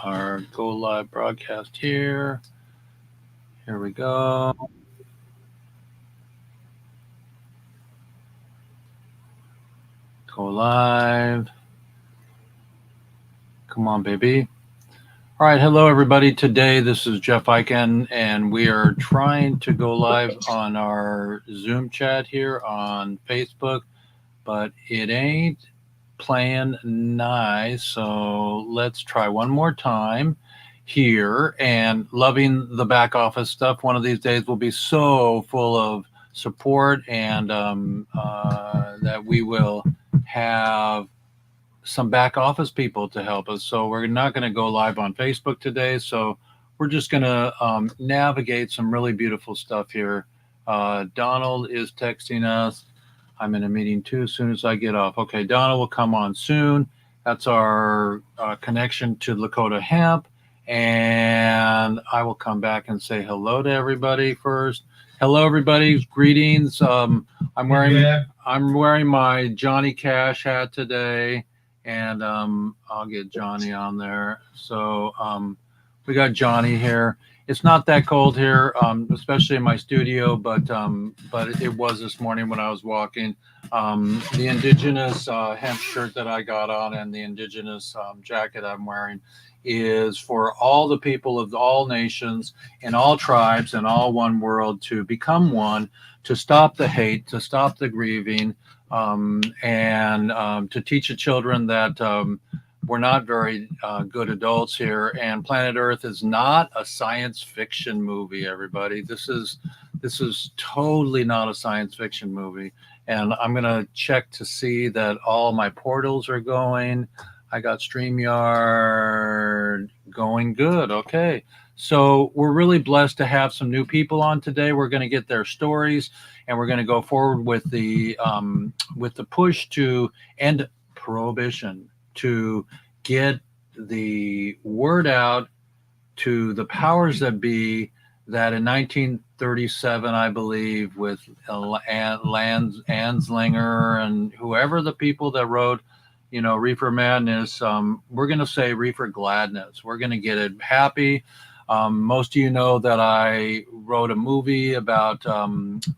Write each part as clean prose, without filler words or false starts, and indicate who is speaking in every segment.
Speaker 1: our go live broadcast here. Here we go. Go live. Come on, baby. All right. Hello, everybody. Today, this is Jeff Eichen, and we are trying to go live on our Zoom chat here on Facebook, but it ain't playing nice. So let's try one more time here. And loving the back office stuff. One of these days will be so full of support and that we will have some back office people to help us. So we're not going to go live on Facebook today. So we're just going to navigate some really beautiful stuff here. Donald is texting us. I'm in a meeting too as soon as I get off. Okay, Donald will come on soon. That's our connection to Lakota Hemp. And I will come back and say hello to everybody first. Hello, everybody. Greetings. I'm wearing my Johnny Cash hat today, and I'll get Johnny on there. So we got Johnny here. It's not that cold here, especially in my studio, but it was this morning when I was walking. The indigenous hemp shirt that I got on and the indigenous jacket I'm wearing is for all the people of all nations and all tribes and all one world to become one, to stop the hate, to stop the grieving, and to teach the children that we're not very good adults here, and Planet Earth is not a science fiction movie. Everybody, this is totally not a science fiction movie. And I'm gonna check to see that all my portals are going. I got StreamYard going good. Okay. So we're really blessed to have some new people on today. We're going to get their stories, and we're going to go forward with the push to end prohibition, to get the word out to the powers that be, that in 1937, I believe, with Anslinger and whoever the people that wrote, Reefer Madness, we're going to say Reefer Gladness. We're going to get it happy. Most of you know that I wrote a movie about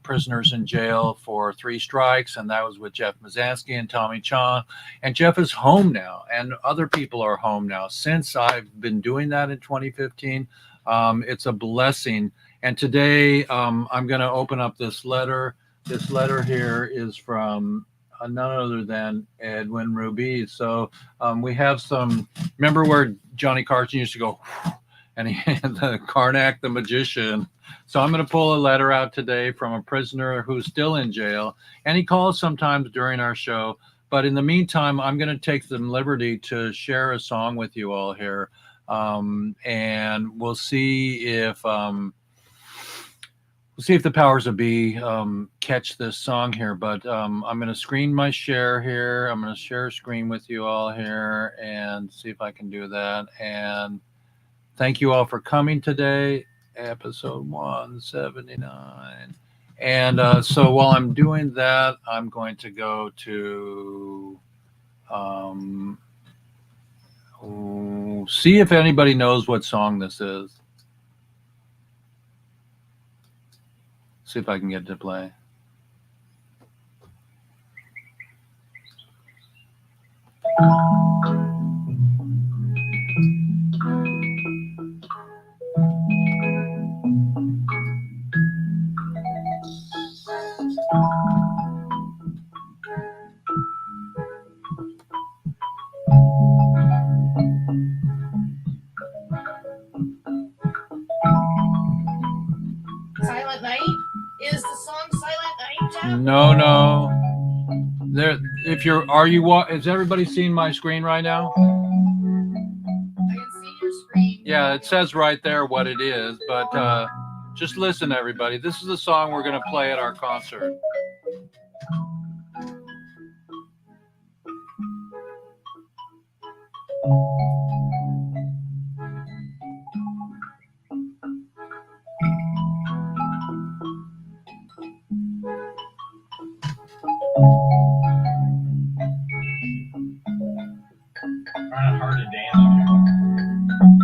Speaker 1: prisoners in jail for 3 strikes, and that was with Jeff Mazansky and Tommy Chong. And Jeff is home now, and other people are home now. Since I've been doing that in 2015, it's a blessing. And today I'm going to open up this letter. This letter here is from none other than Edwin Rubiz. So we have some, remember where Johnny Carson used to go, and he had the Karnak the magician. So I'm going to pull a letter out today from a prisoner who's still in jail, and he calls sometimes during our show. But in the meantime, I'm going to take some liberty to share a song with you all here, and we'll see if the powers that be catch this song here. But I'm going to screen my share here. I'm going to share a screen with you all here and see if I can do that. And thank you all for coming today, episode 179. And so while I'm doing that, I'm going to go to see if anybody knows what song this is. See if I can get it to play.
Speaker 2: Silent Night? Is the song Silent Night, Jeff?
Speaker 1: No. There, is everybody seeing my screen right now?
Speaker 2: I can see your screen.
Speaker 1: Yeah, it says right there what it is, but just listen, everybody. This is the song we're going to play at our concert.
Speaker 3: Kind of hard to dance to.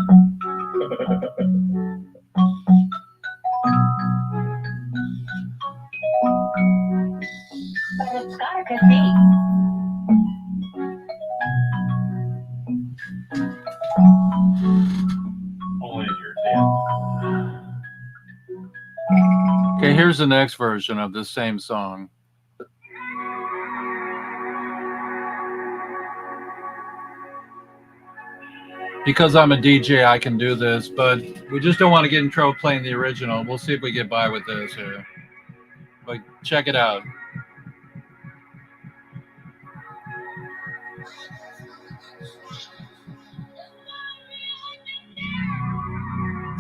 Speaker 1: here's the next version of this same song. Because I'm a DJ, I can do this, but we just don't want to get in trouble playing the original. We'll see if we get by with this here. But check it out.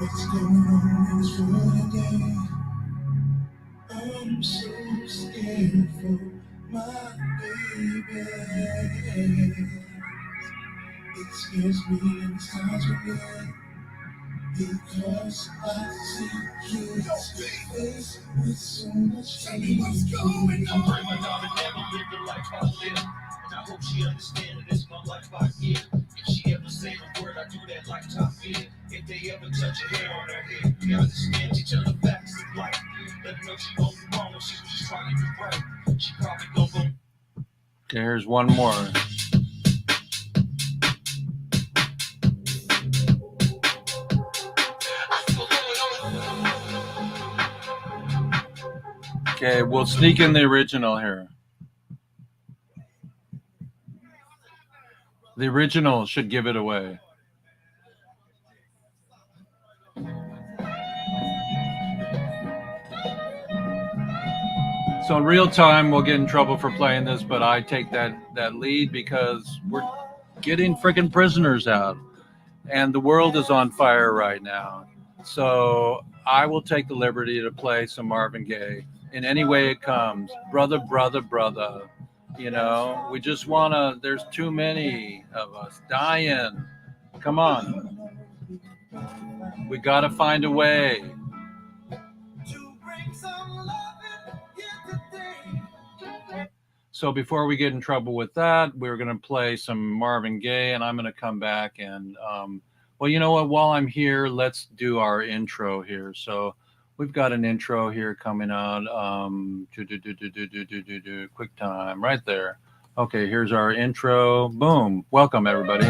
Speaker 3: What's going on is for today. I'm so scared for my baby. It scares me and it's hard to get because I see you face with so much. Tell me what's going on. I pray my daughter never live the life I live, and I hope she understands that it's my life I give. If she ever say the word, I do that lifetime fear. If they ever touch a hair on her head, we understand each other facts of life. Let her know she won't be wrong when she was just trying to do right. She probably gon' go.
Speaker 1: Okay, here's one more. Okay, we'll sneak in the original here. The original should give it away. So in real time, we'll get in trouble for playing this, but I take that lead because we're getting freaking prisoners out, and the world is on fire right now. So I will take the liberty to play some Marvin Gaye in any way it comes. Brother, brother, brother. You know, we just want to, there's too many of us dying. Come on. We got to find a way. So before we get in trouble with that, we're going to play some Marvin Gaye, and I'm going to come back and, well, you know what? While I'm here, let's do our intro here. So we've got an intro here coming out. Quick time right there. Okay, here's our intro. Boom. Welcome, everybody.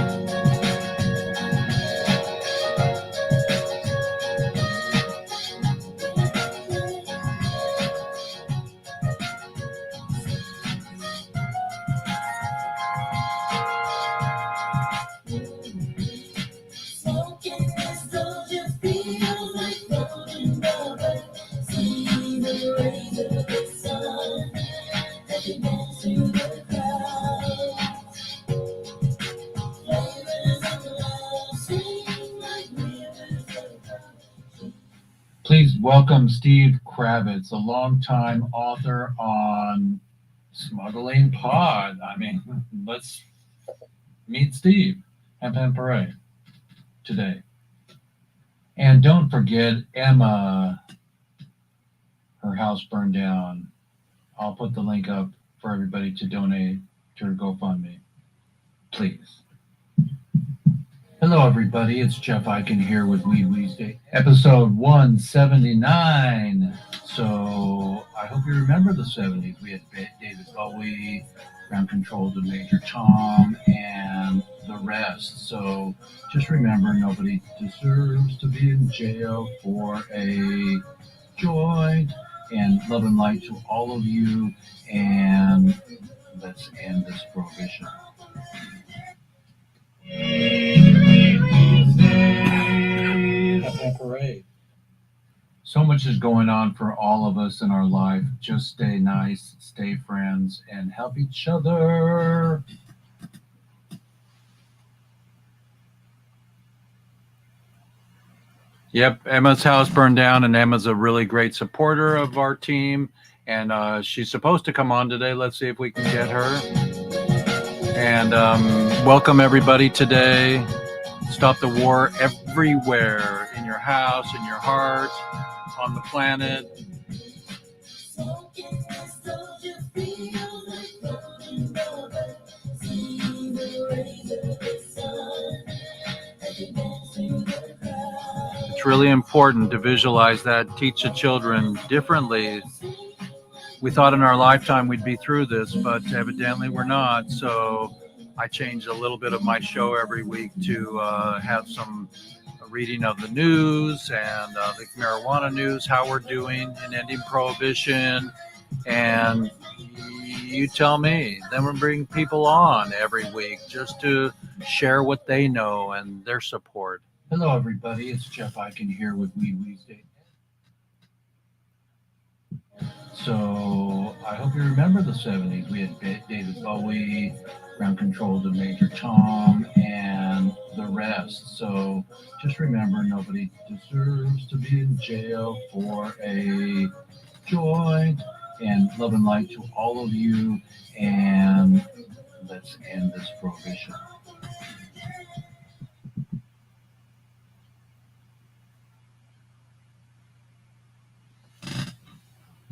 Speaker 1: Please welcome Steve Kravitz, a longtime author on Smuggling Pod. I mean, let's meet Steve. Hemp Parade today. And don't forget Emma, her house burned down. I'll put the link up for everybody to donate to her GoFundMe. Please. Hello, everybody. It's Jeff Eichen here with WEEDSDAYS, episode 179. So I hope you remember the 70s. We had David Bowie, Ground Control to Major Tom, and the rest. So just remember, nobody deserves to be in jail for a joint. And love and light to all of you. And let's end this prohibition. Parade. So much is going on for all of us in our life. Just stay nice, stay friends, and help each other. Yep, Emma's house burned down, and Emma's a really great supporter of our team. And she's supposed to come on today. Let's see if we can get her. And welcome everybody today. Stop the war everywhere, in your house, in your heart, on the planet. It's really important to visualize that, teach the children differently. We thought in our lifetime we'd be through this, but evidently we're not. So I change a little bit of my show every week to have some reading of the news and the marijuana news, how we're doing in ending prohibition, and you tell me. Then we bring people on every week just to share what they know and their support. Hello, everybody. It's Jeff Eichen here with WEEDSDAYS. So I hope you remember the 70s. We had David Bowie, Ground Control to Major Tom, and the rest. So just remember, nobody deserves to be in jail for a joint. And love and light to all of you. And let's end this prohibition.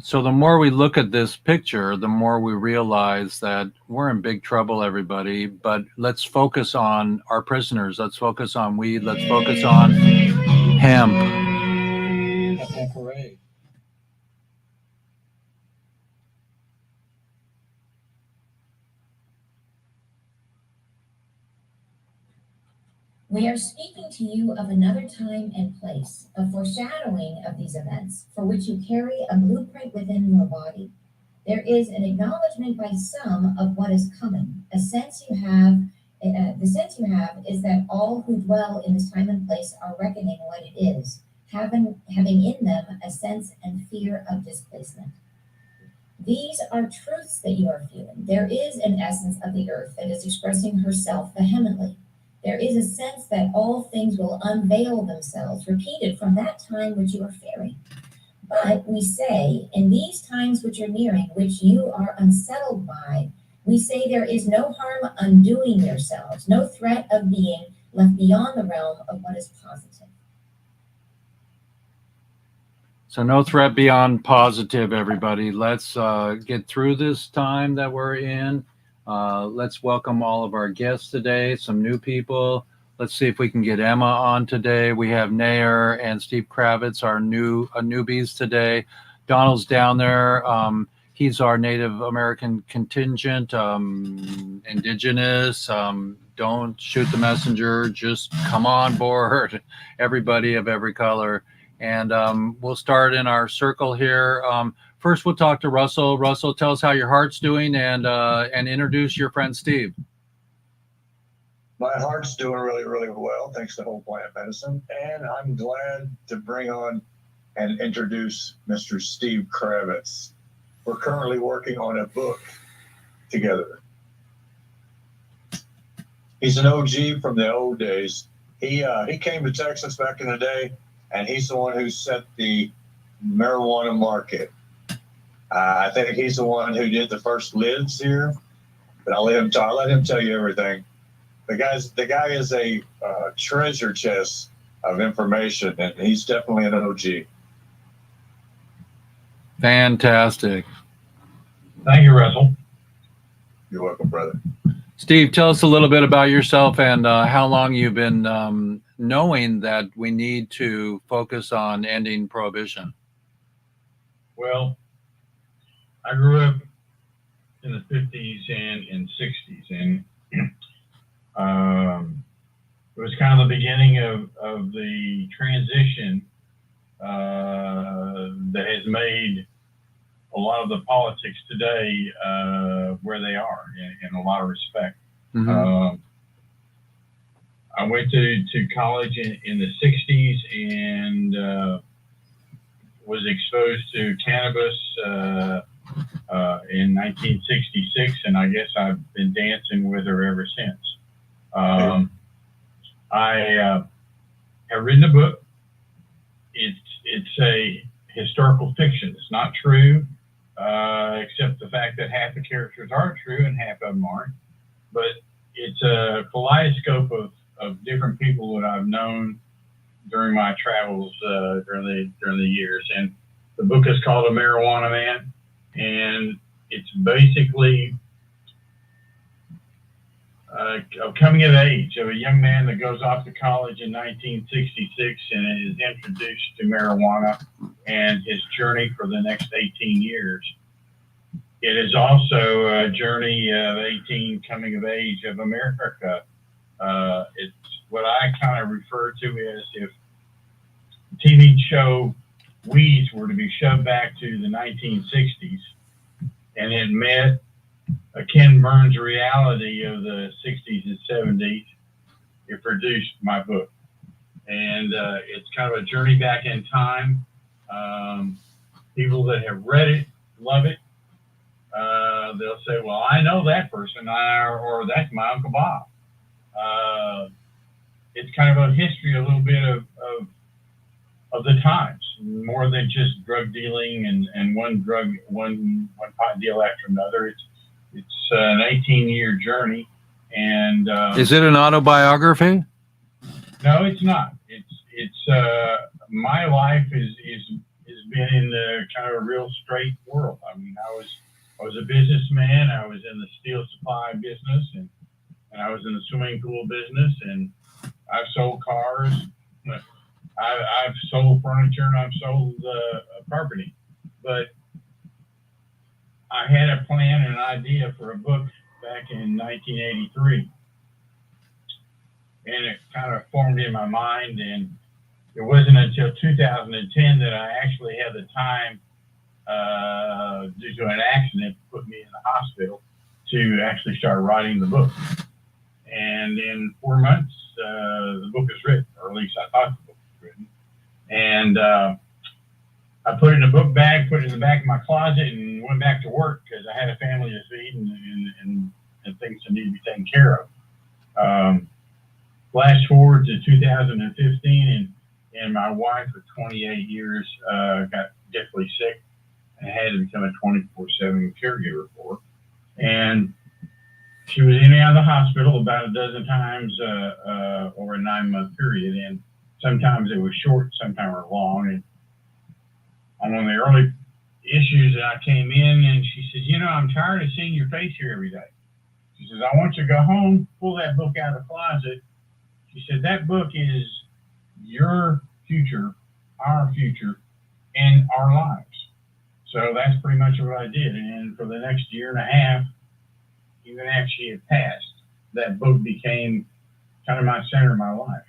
Speaker 1: So the more we look at this picture, the more we realize that we're in big trouble, everybody. But let's focus on our prisoners. Let's focus on weed. Let's focus on hemp. Parade.
Speaker 4: We are speaking to you of another time and place, a foreshadowing of these events, for which you carry a blueprint within your body. There is an acknowledgement by some of what is coming. The sense you have is that all who dwell in this time and place are reckoning what it is, having in them a sense and fear of displacement. These are truths that you are feeling. There is an essence of the earth that is expressing herself vehemently. There is a sense that all things will unveil themselves, repeated from that time which you are fearing. But we say, in these times which are nearing, which you are unsettled by, we say there is no harm undoing yourselves, no threat of being left beyond the realm of what is positive.
Speaker 1: So no threat beyond positive, everybody. Let's get through this time that we're in. Let's welcome all of our guests today, some new people. Let's see if we can get Emma on today. We have Nair and Steve Kravitz, our newbies today. Donald's down there. He's our Native American contingent, indigenous. Don't shoot the messenger. Just come on board, everybody of every color. And we'll start in our circle here. First, we'll talk to Russell. Russell, tell us how your heart's doing and introduce your friend Steve.
Speaker 5: My heart's doing really, really well, thanks to Whole Plant Medicine. And I'm glad to bring on and introduce Mr. Steve Kravitz. We're currently working on a book together. He's an OG from the old days. He came to Texas back in the day, and he's the one who set the marijuana market. I think he's the one who did the first lids here, but I'll let him tell you everything. The guy is a treasure chest of information, and he's definitely an OG.
Speaker 1: Fantastic.
Speaker 6: Thank you, Russell.
Speaker 5: You're welcome, brother.
Speaker 1: Steve, tell us a little bit about yourself and how long you've been knowing that we need to focus on ending prohibition.
Speaker 6: Well, I grew up in the 50s and 60s, and it was kind of the beginning of the transition that has made a lot of the politics today where they are in a lot of respect. Mm-hmm. I went to college in the 60s and was exposed to cannabis in 1966, and I guess I've been dancing with her ever since. I have written a book. It's a historical fiction. It's not true, except the fact that half the characters are true and half of them aren't. But it's a kaleidoscope of different people that I've known during my travels during the years. And the book is called A Marijuana Man, and it's basically a coming of age of a young man that goes off to college in 1966 and is introduced to marijuana and his journey for the next 18 years. It is also a journey of 18 coming of age of America. what I kind of refer to as if TV show Weeds were to be shoved back to the 1960s and it met a Ken Burns reality of the 60s and 70s, it produced my book. And it's kind of a journey back in time. People that have read it love it. They'll say, well, I know that person, or that's my Uncle Bob. It's kind of a history, a little bit of the times, more than just drug dealing and one pot deal after another. It's an 18-year journey. And
Speaker 1: is it an autobiography?
Speaker 6: No, it's not. It's my life has been in the kind of a real straight world. I mean, I was a businessman. I was in the steel supply business, and I was in the swimming pool business, and I've sold cars. I've sold furniture, and I've sold carpeting. But I had a plan and an idea for a book back in 1983. And it kind of formed in my mind, and it wasn't until 2010 that I actually had the time, due to an accident, put me in the hospital to actually start writing the book. And in 4 months, the book is written, or at least I thought the book was written. And I put it in a book bag, put it in the back of my closet, and went back to work because I had a family to feed and things that needed to be taken care of. Flash forward to 2015, and my wife for 28 years got deathly sick and had to become a 24/7 caregiver for her. And she was in and out of the hospital about a dozen times over a 9-month period, and sometimes it was short, sometimes it was long. And on one of the early issues that I came in, and she says, you know, I'm tired of seeing your face here every day. She says, I want you to go home, pull that book out of the closet. She said, that book is your future, our future, and our lives. So that's pretty much what I did. And for the next year and a half, even after she had passed, that book became kind of my center of my life.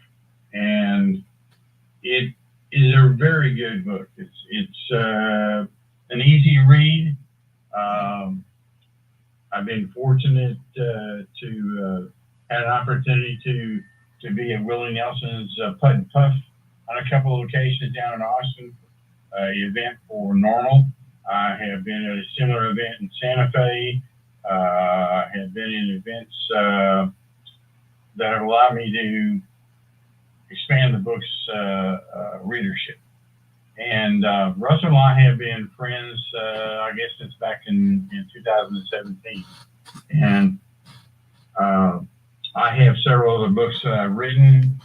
Speaker 6: And it is a very good book. It's an easy read. I've been fortunate to have an opportunity to be at Willie Nelson's Putt and Puff on a couple of occasions down in Austin, event for NORML. I have been at a similar event in Santa Fe. I have been in events that have allowed me to expand the book's readership. And Russell and I have been friends, I guess, since back in 2017. And I have several other books written.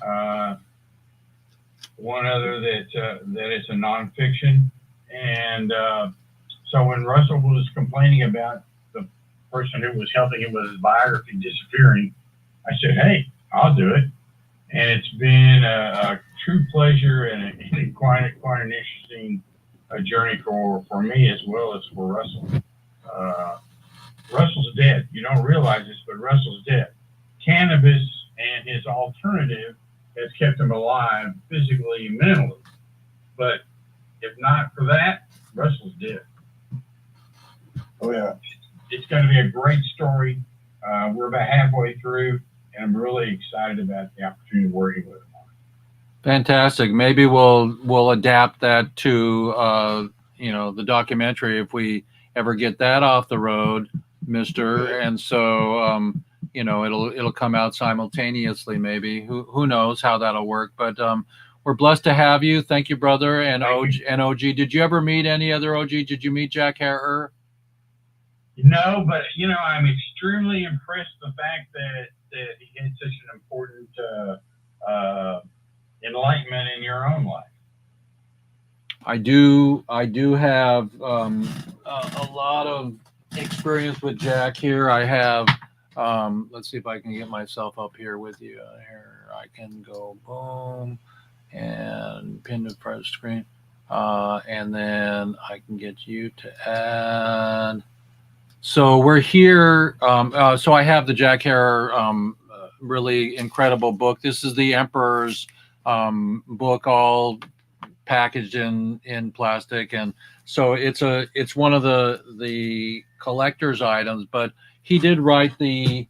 Speaker 6: One other that is a nonfiction. And so when Russell was complaining about the person who was helping him with his biography disappearing, I said, hey, I'll do it. And it's been a true pleasure and quite an interesting journey for me as well as for Russell. Russell's dead. You don't realize this, but Russell's dead. Cannabis and his alternative has kept him alive physically and mentally. But if not for that, Russell's dead.
Speaker 5: Oh, yeah.
Speaker 6: It's going to be a great story. We're about halfway through, and I'm really excited about the opportunity of working with him.
Speaker 1: Fantastic. Maybe we'll adapt that to the documentary if we ever get that off the road, Mister. And so it'll come out simultaneously. Maybe who knows how that'll work. But we're blessed to have you. Thank you, brother. And OG. Did you ever meet any other OG? Did you meet Jack Harrer?
Speaker 6: No, but I'm extremely impressed with the fact that he had such an important enlightenment in your own life.
Speaker 1: I do have a lot of experience with Jack here. I have let's see if I can get myself up here with you. Here I can go boom and pin to front screen, and then I can get you to add. So we're here. So I have the Jack Harrer really incredible book. This is the Emperor's book, all packaged in plastic, and so it's one of the collector's items. But he did write the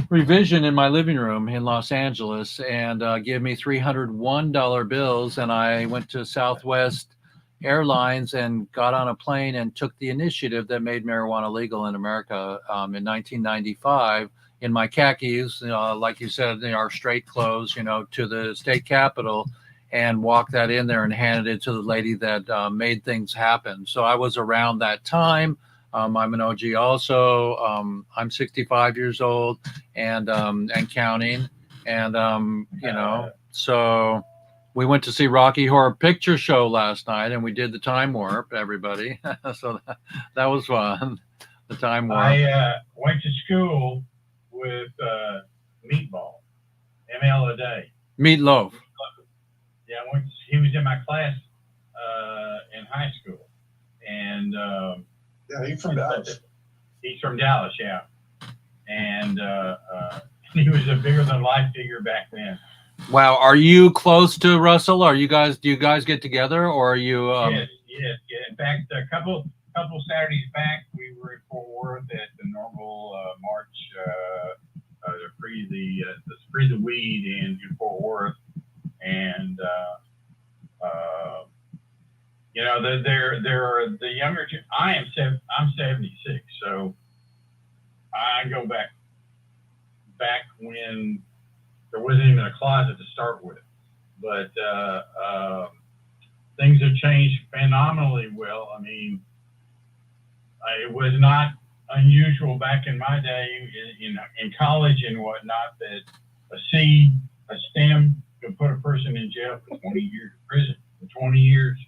Speaker 1: revision in my living room in Los Angeles and give me $301 bills, and I went to Southwest Airlines and got on a plane and took the initiative that made marijuana legal in America in 1995 in my khakis, like you said, our straight clothes, to the state capitol and walked that in there and handed it to the lady that made things happen. So I was around that time. I'm an OG also. I'm 65 years old and counting. And, so we went to see Rocky Horror Picture Show last night, and we did the Time Warp, everybody. So that was fun, the Time Warp.
Speaker 6: I went to school with Meatball, ML a day.
Speaker 1: Meatloaf.
Speaker 6: Yeah, he was in my class in high school. And
Speaker 5: Yeah, he's from Dallas.
Speaker 6: He's from Dallas, yeah. And he was a bigger than life figure back then.
Speaker 1: Wow, are you close to Russell? Do you guys get together, or are you?
Speaker 6: Yes. In fact, a couple Saturdays back, we were in Fort Worth at the normal march to free the weed in Fort Worth, and there are the younger. I'm 76, so I go back when there wasn't even a closet to start with, but things have changed phenomenally well. I mean, it was not unusual back in my day in college and whatnot that a stem could put a person in jail for 20 years in prison for 20 years.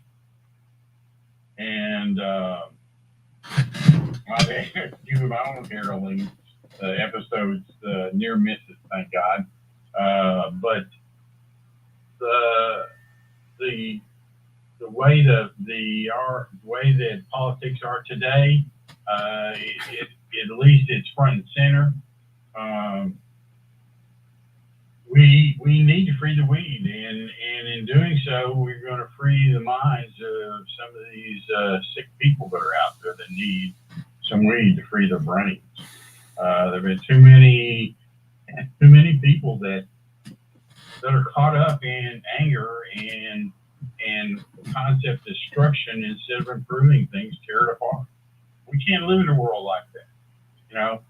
Speaker 6: And a few of my own heroin episodes, near misses, thank God. But the way way that politics are today, at least it's front and center. We need to free the weed, and in doing so, we're going to free the minds of some of these sick people that are out there that need some weed to free their brains. There have been too many people that are caught up in anger and concept destruction instead of improving things, tear it apart. We can't live in a world like that.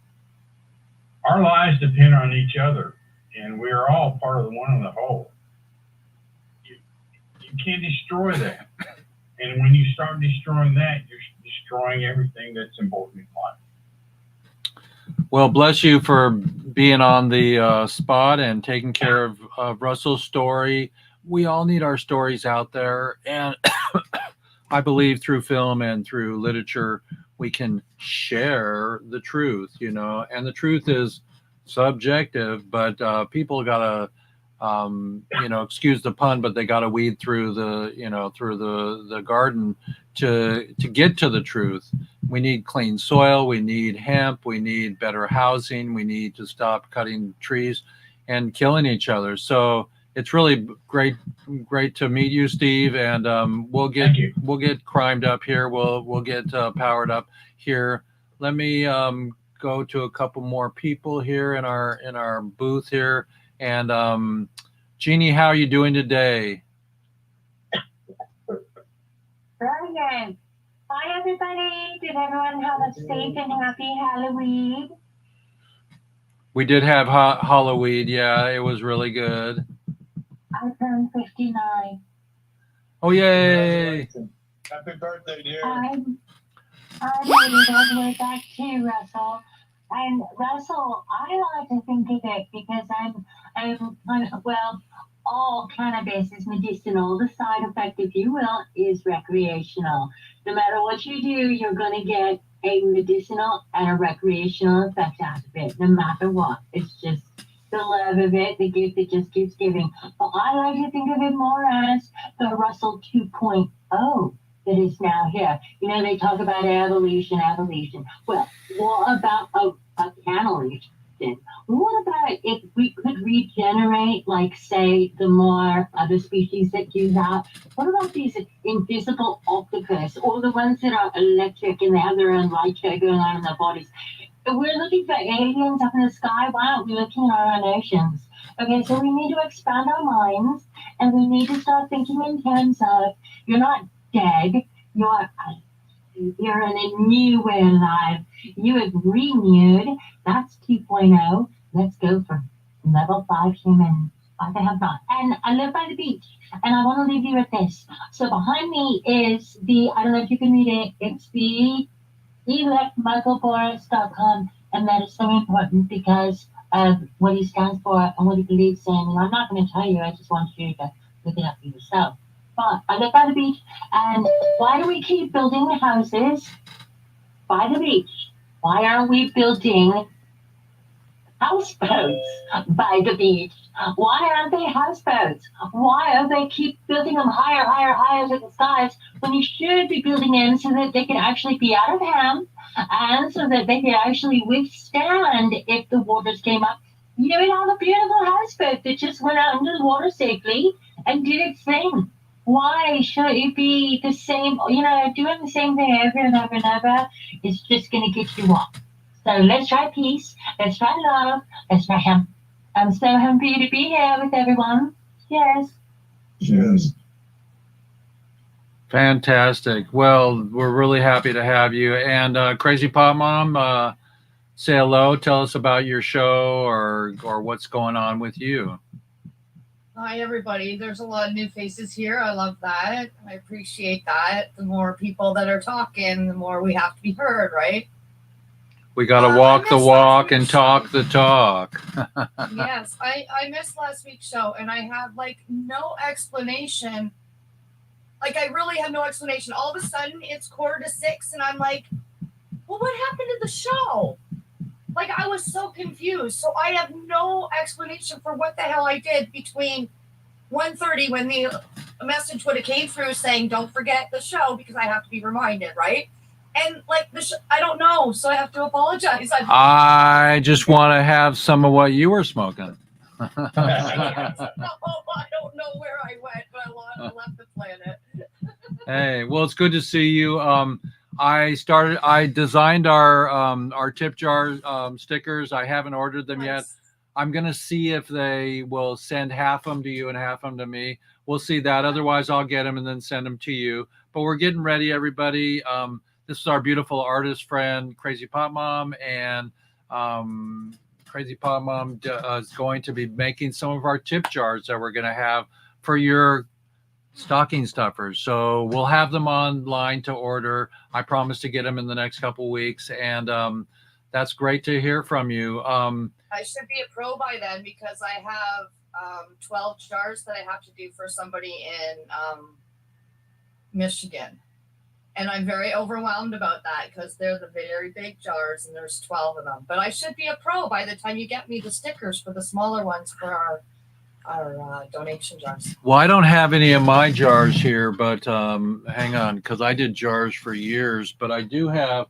Speaker 6: Our lives depend on each other, and we are all part of the one and the whole. You can't destroy that. And when you start destroying that, you're destroying everything that's important in life.
Speaker 1: Well, bless you for being on the spot and taking care of Russell's story. We all need our stories out there, and I believe through film and through literature we can share the truth, and the truth is subjective, but people gotta excuse the pun, but they gotta weed through the garden to get to the truth. We need clean soil, we need hemp, we need better housing, we need to stop cutting trees and killing each other. So it's really great to meet you, Steve, and we'll get crimed up here. We'll get powered up here. Let me go to a couple more people here in our booth here. And Jeannie, how are you doing today?
Speaker 7: Very good. Hi, everybody. Did everyone have a safe and happy Halloween?
Speaker 1: We did have Halloween. Yeah, it was really good.
Speaker 7: I turned 59.
Speaker 1: Oh, yay.
Speaker 5: Happy birthday, dear.
Speaker 7: I'm ready all the way back to Russell. And Russell, I like to think of it because all cannabis is medicinal. The side effect, if you will, is recreational. No matter what you do, you're going to get a medicinal and a recreational effect out of it, no matter what. It's just the love of it, the gift that just keeps giving. But I like to think of it more as the Russell 2.0 that is now here. They talk about evolution. Well, what about a cannabis? often. What about if we could regenerate, like, say, the more other species that do that? What about these invisible octopus, or the ones that are electric and they have their own light show going on in their bodies? If we're looking for aliens up in the sky, why aren't we looking in our own oceans? Okay, so we need to expand our minds, and we need to start thinking in terms of, you're not dead, you're in a new way of life. You have renewed. That's 2.0. Let's go for level 5 human. Why the hell not? And I live by the beach, and I want to leave you with this. So behind me is I don't know if you can read it, it's the electmichaelboris.com, and that is so important because of what he stands for and what he believes in. And I'm not going to tell you, I just want you to look it up for yourself. But I live by the beach, and why do we keep building the houses by the beach? Why aren't we building houseboats by the beach? Why aren't they houseboats? Why do they keep building them higher, higher, higher to the skies when you should be building them so that they can actually be out of hand and so that they can actually withstand if the waters came up? You know, we have a beautiful houseboat that just went out into the water safely and did its thing. Why should it be the same, doing the same thing over and over and over? It's just going to get you off. So let's try peace. Let's try love. Let's try hemp. I'm so happy to be here with everyone. Cheers.
Speaker 5: Cheers.
Speaker 1: Fantastic. Well, we're really happy to have you. And Crazy Pot Mom, say hello. Tell us about your show or what's going on with you.
Speaker 2: Hi, everybody. There's a lot of new faces here. I love that. I appreciate that. The more people that are talking, the more we have to be heard, right?
Speaker 1: We got to walk the walk and talk the talk.
Speaker 2: Yes, I missed last week's show, and I had no explanation. I really had no explanation. All of a sudden, it's 5:45, and I'm like, well, what happened to the show? I was so confused. So I have no explanation for what the hell I did between 1:30 when the message would have came through saying, don't forget the show because I have to be reminded, right? And I don't know, so I have to apologize.
Speaker 1: I just want to have some of what you were smoking.
Speaker 2: No, I don't know where I went, but I left the planet.
Speaker 1: Hey, well, it's good to see you. I designed our tip jar stickers. I haven't ordered them yet. I'm gonna see if they will send half of them to you and half of them to me. We'll see that. Otherwise, I'll get them and then send them to you. But we're getting ready, everybody. This is our beautiful artist friend, Crazy Pot Mom, and Crazy Pot Mom is going to be making some of our tip jars that we're going to have for your stocking stuffers. So we'll have them online to order. I promise to get them in the next couple weeks, and that's great to hear from you.
Speaker 2: I should be a pro by then because I have 12 jars that I have to do for somebody in Michigan. And I'm very overwhelmed about that because they're the very big jars and there's 12 of them. But I should be a pro by the time you get me the stickers for the smaller ones for our donation jars.
Speaker 1: Well, I don't have any of my jars here, but hang on, because I did jars for years. But I do have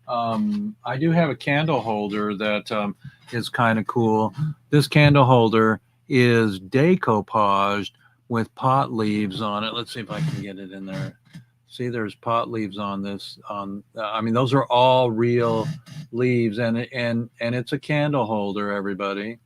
Speaker 1: a candle holder that is kind of cool. This candle holder is decoupaged with pot leaves on it. Let's see if I can get it in there. See, there's pot leaves on this. I mean, those are all real leaves, and it's a candle holder. Everybody,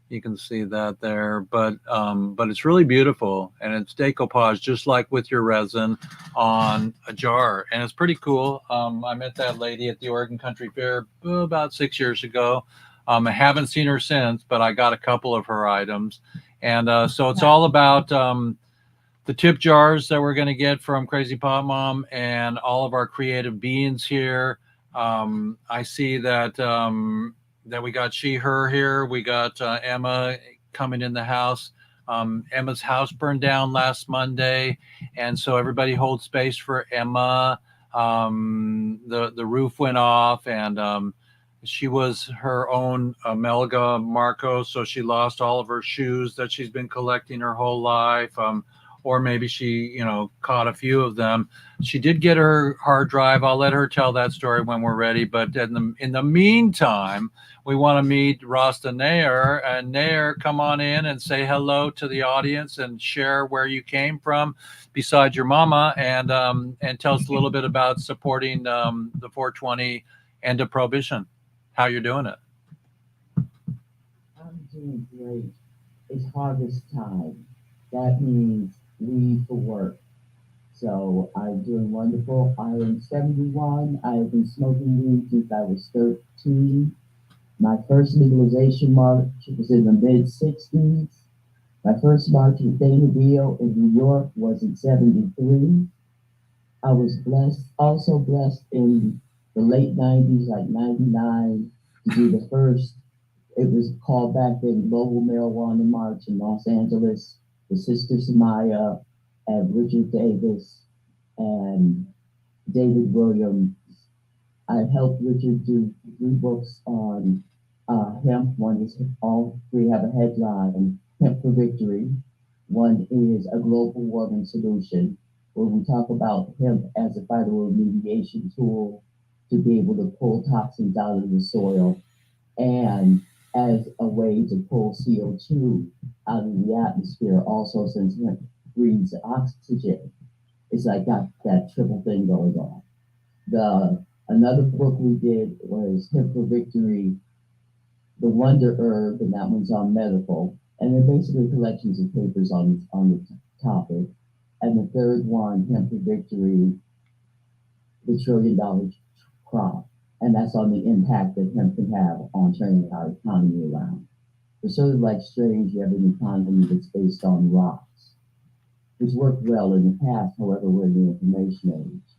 Speaker 1: you can see that there. But it's really beautiful, and it's decoupaged just like with your resin on a jar, and it's pretty cool. I met that lady at the Oregon Country Fair about 6 years ago. I haven't seen her since, but I got a couple of her items, and so it's all about the tip jars that we're going to get from Crazy Pot Mom and all of our creative beings here. I see that that we got she, her here. We got Emma coming in the house. Emma's house burned down last Monday, and so everybody hold space for Emma. The roof went off, and she was her own Melga Marco, so she lost all of her shoes that she's been collecting her whole life. or maybe she, caught a few of them. She did get her hard drive. I'll let her tell that story when we're ready. But in the meantime, we want to meet Rasta Nair. And Nair, come on in and say hello to the audience and share where you came from, besides your mama, and tell us a little bit about supporting the 420 end of prohibition. How you're doing it?
Speaker 8: I'm doing great. It's harvest time. That means weed for work. So I'm doing wonderful. I am 71. I have been smoking weed since I was 13. My first legalization march was in the mid 60s. My first march with Dana Deal in New York was in 73. I was also blessed in the late 90s, like 99, to do the first. It was called back then Global Marijuana March in Los Angeles. The Sister Samaya and Richard Davis and David Williams. I helped Richard do 3 books on hemp. One is, all 3 have a headline, Hemp for Victory. One is A Global Warming Solution, where we talk about hemp as a phytoremediation tool to be able to pull toxins out of the soil, and as a way to pull CO2 out of the atmosphere. Also, since hemp breathes oxygen, it's like got that triple thing going on. Another book we did was Hemp for Victory, The Wonder Herb, and that one's on medical. And they're basically collections of papers on the topic. And the third one, Hemp for Victory, The $1 trillion Crop. And that's on the impact that hemp can have on turning our economy around. It's sort of like strange, you have an economy that's based on rocks, which worked well in the past. However, we're in the information age.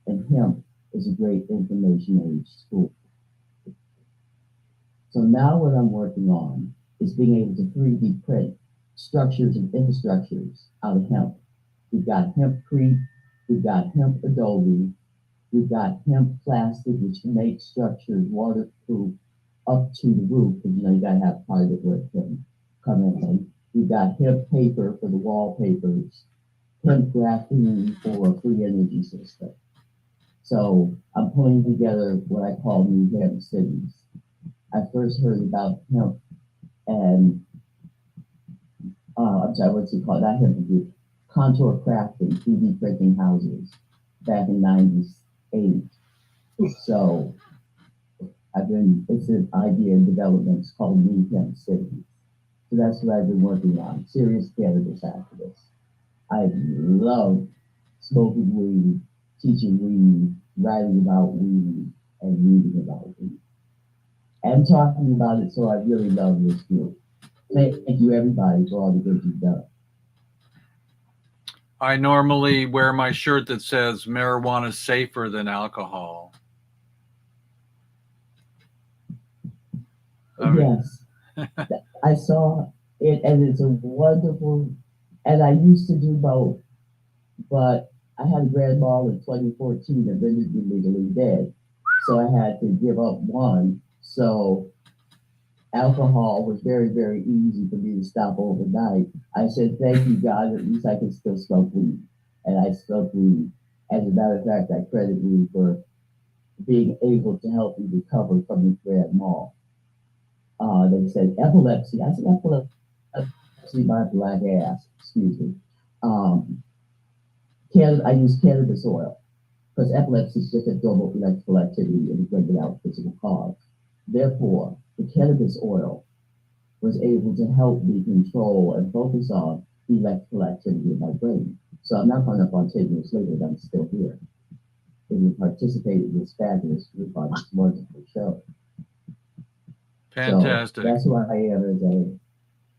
Speaker 8: And hemp is a great information age tool. So now what I'm working on is being able to 3D print structures and infrastructures out of hemp. We've got hempcrete, we've got hemp adobe, we've got hemp plastic, which can make structures waterproof up to the roof, because you gotta have part of it where it can come in. We've got hemp paper for the wallpapers, hemp graphene for a free energy system. So I'm putting together what I call new hemp cities. I first heard about hemp and I'm sorry, what's it called? Not hemp group, contour crafting, 3D printing houses back in '98. So it's an idea in development. It's called New Hemp Cities. So that's what I've been working on. Serious cannabis activist. I love smoking weed, teaching weed, writing about weed, and reading about weed. And talking about it, so I really love this group. Thank you, everybody, for all the good you've done.
Speaker 1: I normally wear my shirt that says marijuana is safer than alcohol.
Speaker 8: Yes, I saw it, and it's a wonderful, and I used to do both, but I had a grand mal in 2014 that rendered me legally dead. So I had to give up one. So alcohol was very, very easy for me to stop overnight. I said, thank you, God, at least I can still smoke weed. And I smoked weed. As a matter of fact, I credit weed for being able to help me recover from the grand mal. They said epilepsy. I said epilepsy, my black ass, excuse me. I use cannabis oil because epilepsy is just abnormal electrical activity and bring out physical cause. Therefore, the cannabis oil was able to help me control and focus on the electrical activity in my brain. So I'm not hung up on 10 years later that I'm still here. And you participated in this fabulous group on this wonderful show.
Speaker 1: Fantastic.
Speaker 8: So that's who I am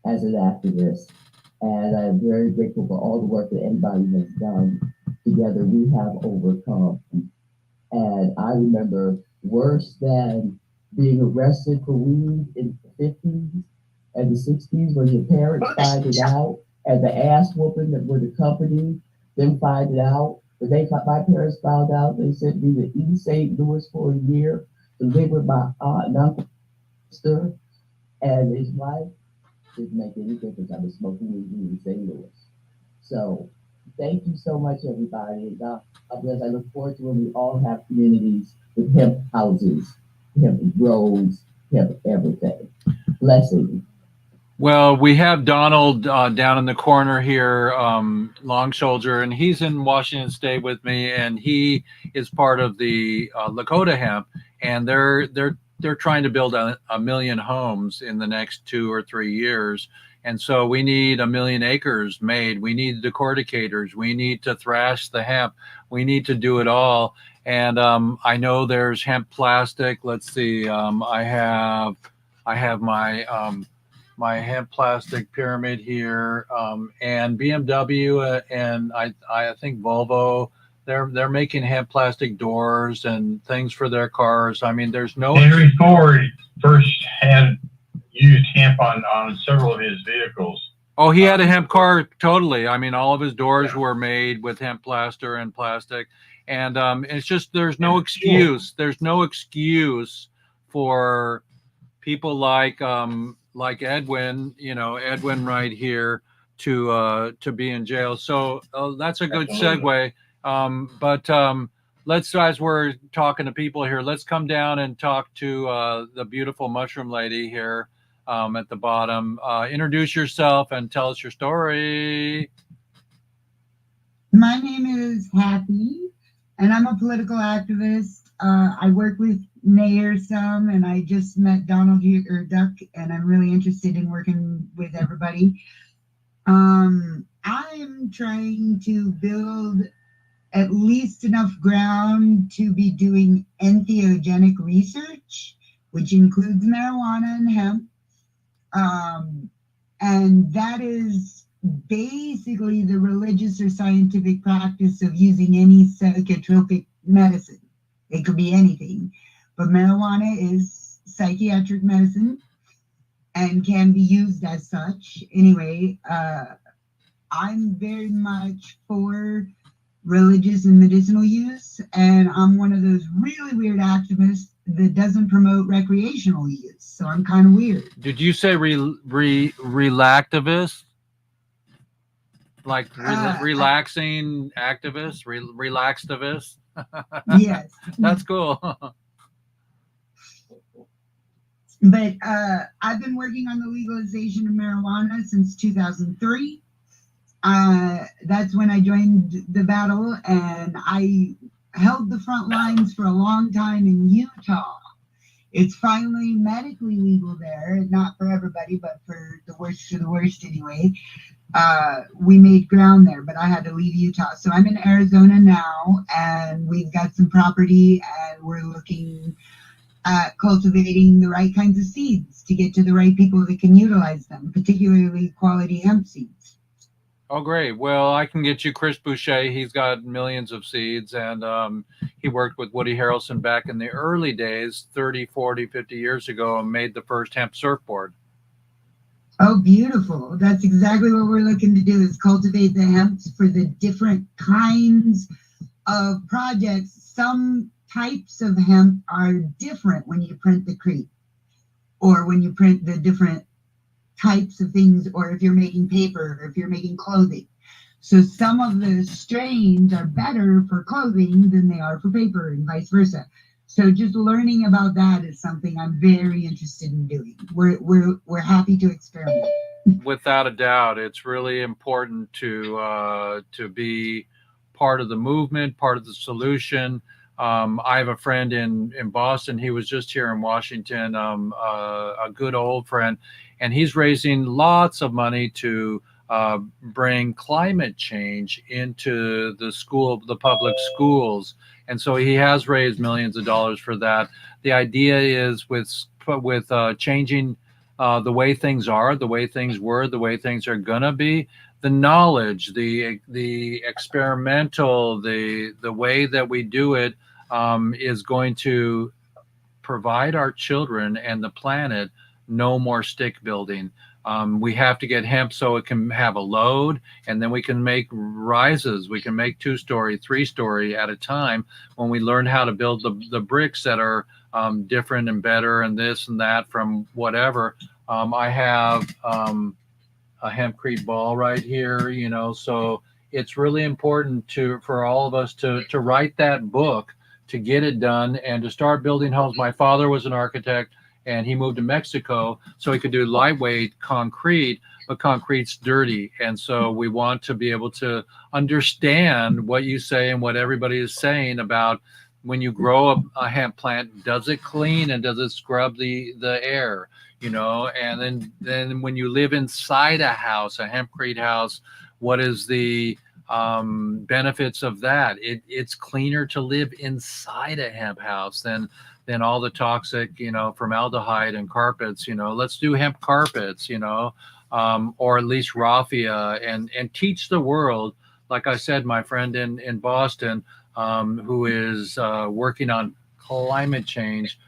Speaker 8: as an activist. And I'm very grateful for all the work that everybody has done. Together we have overcome. And I remember worse than being arrested for weed in the 50s and the 60s when your parents find it out, and the ass whooping that would accompany them find it out. When my parents found out, they sent me to East St. Louis for a year to live with my aunt and uncle and his wife. Didn't make any difference. I was smoking weed in St. Louis. So thank you so much, everybody. God bless. I look forward to when we all have communities with hemp houses, hemp grows, hemp everything. Blessings.
Speaker 1: Well, we have Donald down in the corner here, Long Soldier, and he's in Washington State with me, and he is part of the Lakota Hemp, and they're trying to build a million homes in the next 2 or 3 years, and so we need 1 million acres made. We need decordicators. We need to thrash the hemp. We need to do it all. And I know there's hemp plastic. Let's see. I have my hemp plastic pyramid here, and BMW and I think Volvo, they're making hemp plastic doors and things for their cars. I mean, there's no.
Speaker 6: Henry Ford first had used hemp on several of his vehicles.
Speaker 1: Oh, he had a hemp car, totally. I mean, all of his doors were made with hemp plaster and plastic, and it's just there's no excuse. There's no excuse for people like Edwin, Edwin right here, to be in jail. So that's a good segue. But let's, as we're talking to people here, let's come down and talk to the beautiful mushroom lady here at the bottom. Introduce yourself and tell us your story.
Speaker 9: My name is Happy, and I'm a political activist. I work with Mayor some, and I just met Donald Duck, and I'm really interested in working with everybody. I'm trying to build at least enough ground to be doing entheogenic research, which includes marijuana and hemp. And that is basically the religious or scientific practice of using any psychotropic medicine. It could be anything, but marijuana is psychiatric medicine and can be used as such. Anyway, I'm very much for religious and medicinal use, and I'm one of those really weird activists that doesn't promote recreational use. So I'm kind of weird.
Speaker 1: Did you say relactivist? Like relaxing activist, relaxtivist?
Speaker 9: Yes.
Speaker 1: That's cool.
Speaker 9: But I've been working on the legalization of marijuana since 2003. That's when I joined the battle, and I held the front lines for a long time in Utah. It's finally medically legal there, not for everybody, but for the worst of the worst anyway. We made ground there, but I had to leave Utah. So I'm in Arizona now, and we've got some property, and we're looking at cultivating the right kinds of seeds to get to the right people that can utilize them, particularly quality hemp seeds.
Speaker 1: Oh, great. Well, I can get you Chris Boucher. He's got millions of seeds, and he worked with Woody Harrelson back in the early days, 30, 40, 50 years ago, and made the first hemp surfboard.
Speaker 9: Oh, beautiful. That's exactly what we're looking to do, is cultivate the hemps for the different kinds of projects. Some types of hemp are different when you print the crepe, or when you print the different types of things, or if you're making paper, or if you're making clothing. So some of the strains are better for clothing than they are for paper, and vice versa. So just learning about that is something I'm very interested in doing. We're happy to experiment.
Speaker 1: Without a doubt, it's really important to be part of the movement, part of the solution. I have a friend in Boston. He was just here in Washington, a good old friend, and he's raising lots of money to bring climate change into the public schools. And so he has raised millions of dollars for that. The idea is with changing the way things are, the way things were, the way things are gonna be, the knowledge, the experimental, the way that we do it is going to provide our children and the planet no more stick building. We have to get hemp so it can have a load, and then we can make rises. We can make 2-story, 3-story at a time when we learn how to build the bricks that are different and better and this and that from whatever. I have a hempcrete ball right here, so it's really important for all of us to write that book, to get it done, and to start building homes. My father was an architect, and he moved to Mexico so he could do lightweight concrete, but concrete's dirty. And so we want to be able to understand what you say and what everybody is saying about when you grow a hemp plant, does it clean and does it scrub the air? You know, and then when you live inside a house, a hempcrete house, what is the benefits of that? It's cleaner to live inside a hemp house than all the toxic, you know, formaldehyde and carpets. You know, let's do hemp carpets, you know, or at least raffia, and teach the world. Like I said, my friend in Boston, who is working on climate change.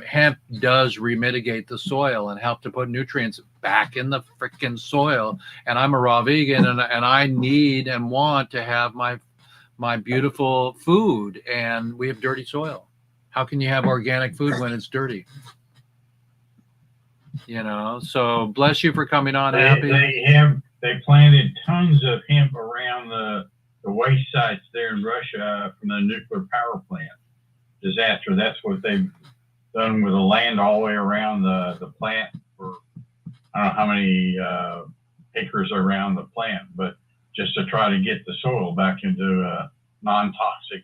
Speaker 1: Hemp does remitigate the soil and help to put nutrients back in the freaking soil. And I'm a raw vegan, and I need and want to have my beautiful food, and we have dirty soil. How can you have organic food when it's dirty? You know, so bless you for coming on, Happy.
Speaker 6: They planted tons of hemp around the waste sites there in Russia from the nuclear power plant disaster. That's what they've done with the land all the way around the plant for I don't know how many acres around the plant, but just to try to get the soil back into a non-toxic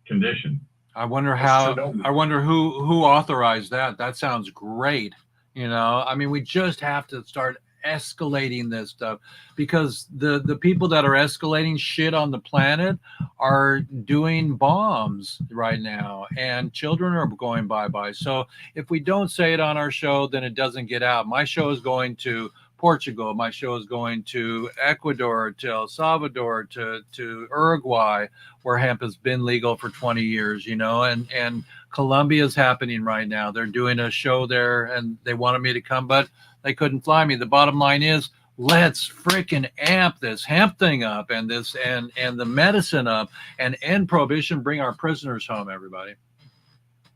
Speaker 6: condition.
Speaker 1: I wonder who authorized that. That sounds great. You know, I mean, we just have to start escalating this stuff, because the people that are escalating shit on the planet are doing bombs right now, and children are going bye-bye. So if we don't say it on our show, then it doesn't get out. My show is going to Portugal. My show is going to Ecuador, to El Salvador, to Uruguay, where hemp has been legal for 20 years, you know, and Colombia is happening right now. They're doing a show there, and they wanted me to come, but they couldn't fly me. The bottom line is, let's freaking amp this hemp thing up, and this and the medicine up, and end prohibition. Bring our prisoners home, everybody.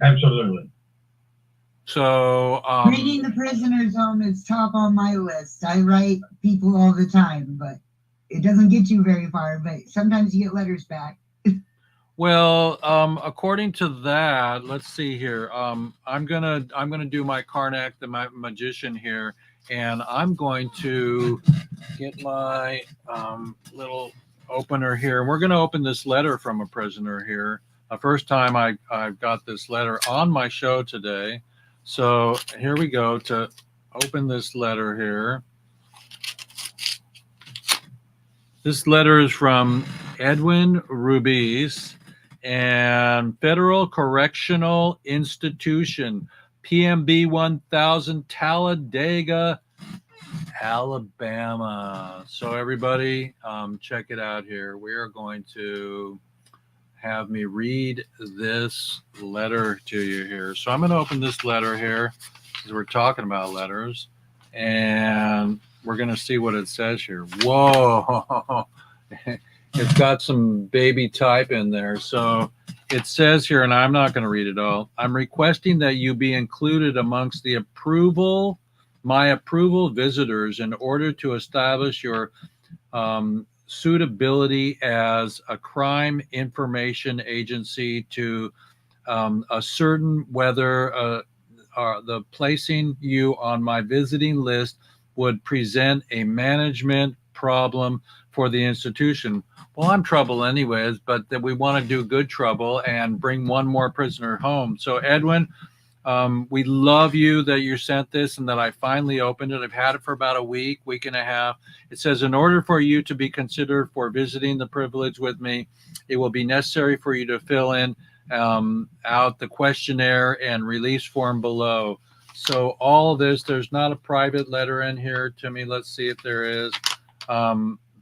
Speaker 6: Absolutely.
Speaker 1: So
Speaker 9: bringing the prisoners home is top on my list. I write people all the time, but it doesn't get you very far. But sometimes you get letters back.
Speaker 1: Well, according to that, let's see here. I'm gonna do my Karnak, the magician here, and I'm going to get my little opener here. And we're gonna open this letter from a prisoner here. The first time I've got this letter on my show today. So here we go to open this letter here. This letter is from Edwin Rubiz, and Federal Correctional Institution, PMB 1000, Talladega, Alabama. So everybody, check it out here. We are going to have me read this letter to you here. So I'm going to open this letter here, because we're talking about letters, and we're going to see what it says here. Whoa. It's got some baby type in there. So it says here, and I'm not going to read it all. I'm requesting that you be included amongst my approval visitors in order to establish your suitability as a crime information agency to ascertain whether the placing you on my visiting list would present a management problem for the institution. Well, I'm trouble anyways, but that we want to do good trouble and bring one more prisoner home. So Edwin, we love you that you sent this and that I finally opened it. I've had it for about a week and a half. It says, in order for you to be considered for visiting the privilege with me, it will be necessary for you to fill in out the questionnaire and release form below. So all of this, there's not a private letter in here to me. Let's see if there is.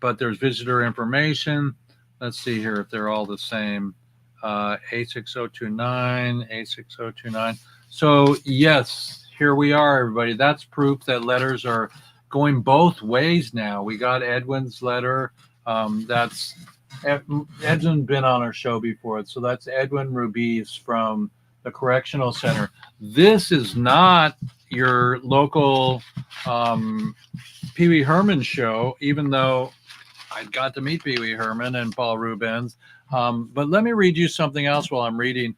Speaker 1: But there's visitor information. Let's see here if they're all the same. 86029, 86029. So yes, here we are, everybody. That's proof that letters are going both ways now. We got Edwin's letter. Edwin's been on our show before. So that's Edwin Rubiz from the Correctional Center. This is not your local Pee Wee Herman show, even though I got to meet Pee Wee Herman and Paul Rubens. But let me read you something else while I'm reading,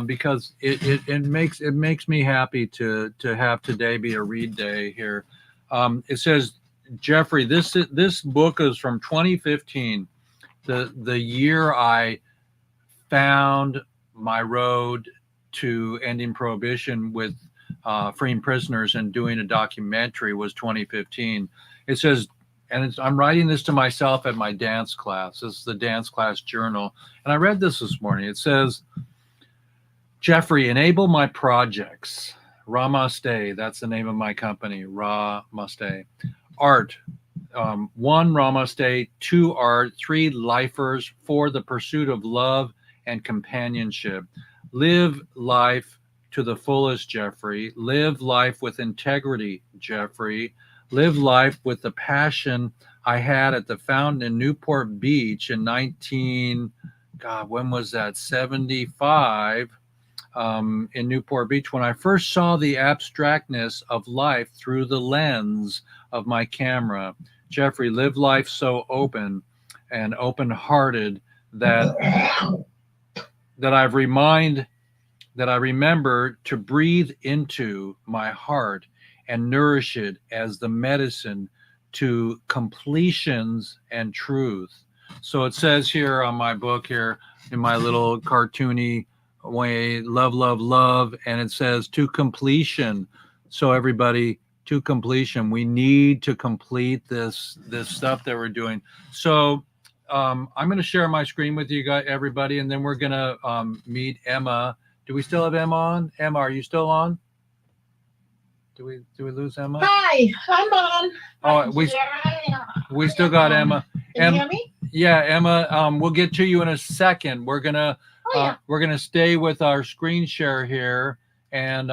Speaker 1: because it makes me happy to have today be a read day here. It says, Jeffrey, this book is from 2015, the year I found my road to ending prohibition with freeing prisoners and doing a documentary was 2015. It says, and I'm writing this to myself at my dance class. This is the dance class journal. And I read this morning. It says, Jeffrey, enable my projects. Ramaste, that's the name of my company, Ramaste. Art, 1, Ramaste, 2, art, 3, lifers, 4, the pursuit of love and companionship. Live life to the fullest, Jeffrey. Live life with integrity, Jeffrey. Live life with the passion I had at the fountain in Newport Beach in when was that? 75, in Newport Beach, when I first saw the abstractness of life through the lens of my camera. Jeffrey, live life so open and open-hearted that I remember to breathe into my heart and nourish it as the medicine to completions and truth. So it says here on my book here in my little cartoony way, love, love, love, and it says to completion. So everybody, to completion, we need to complete this stuff that we're doing. So I'm going to share my screen with you guys, everybody, and then we're going to meet Emma. Do we still have Emma on? Emma, are you still on? Do we lose Emma?
Speaker 10: Hi, I'm on.
Speaker 1: Oh, we still got Emma.
Speaker 10: Can you hear me?
Speaker 1: Yeah, Emma. We'll get to you in a second. We're gonna stay with our screen share here, and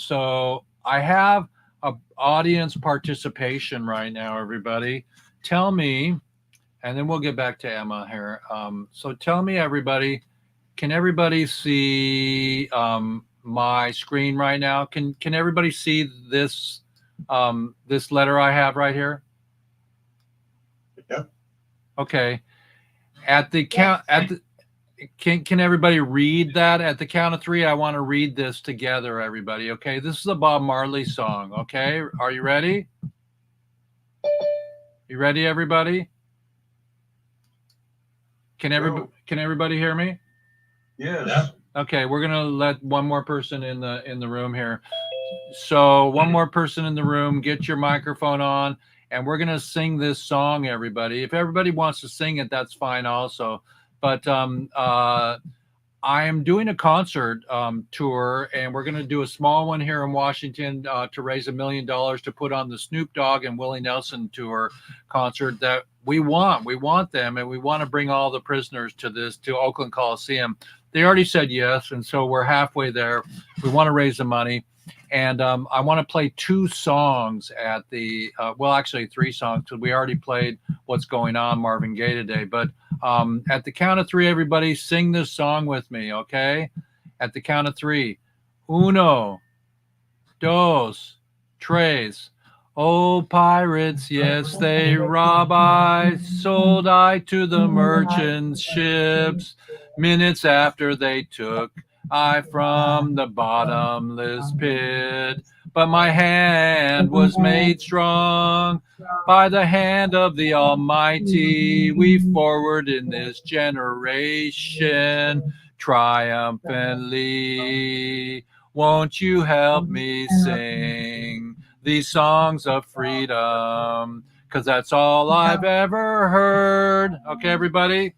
Speaker 1: so I have a audience participation right now. Everybody, tell me, and then we'll get back to Emma here. So tell me, everybody, can everybody see my screen right now? Can everybody see this this letter I have right here?
Speaker 5: Yep.
Speaker 1: Okay. At the count, can everybody read that? At the count of 3, I want to read this together, everybody. Okay, this is a Bob Marley song. Okay, are you ready? You ready, everybody? Can everybody hear me?
Speaker 5: Yes.
Speaker 6: Yeah.
Speaker 1: Okay, we're gonna let one more person in the room here. So one more person in the room, get your microphone on, and we're gonna sing this song, everybody. If everybody wants to sing it, that's fine also. But I am doing a concert tour, and we're gonna do a small one here in Washington to raise $1 million to put on the Snoop Dogg and Willie Nelson tour concert that we want. We want them, and we want to bring all the prisoners to Oakland Coliseum. They already said yes, and so we're halfway there. We want to raise the money, and I want to play 2 songs at the actually 3 songs, because we already played What's Going On, Marvin Gaye today. But at the count of 3, everybody sing this song with me, okay? At the count of 3, 1, 2, 3. Oh, pirates, yes, they rob I, sold I to the merchant ships. Minutes after they took I from the bottomless pit. But my hand was made strong by the hand of the Almighty. We forward in this generation triumphantly. Won't you help me sing these songs of freedom? 'Cause that's all I've ever heard. Okay, everybody?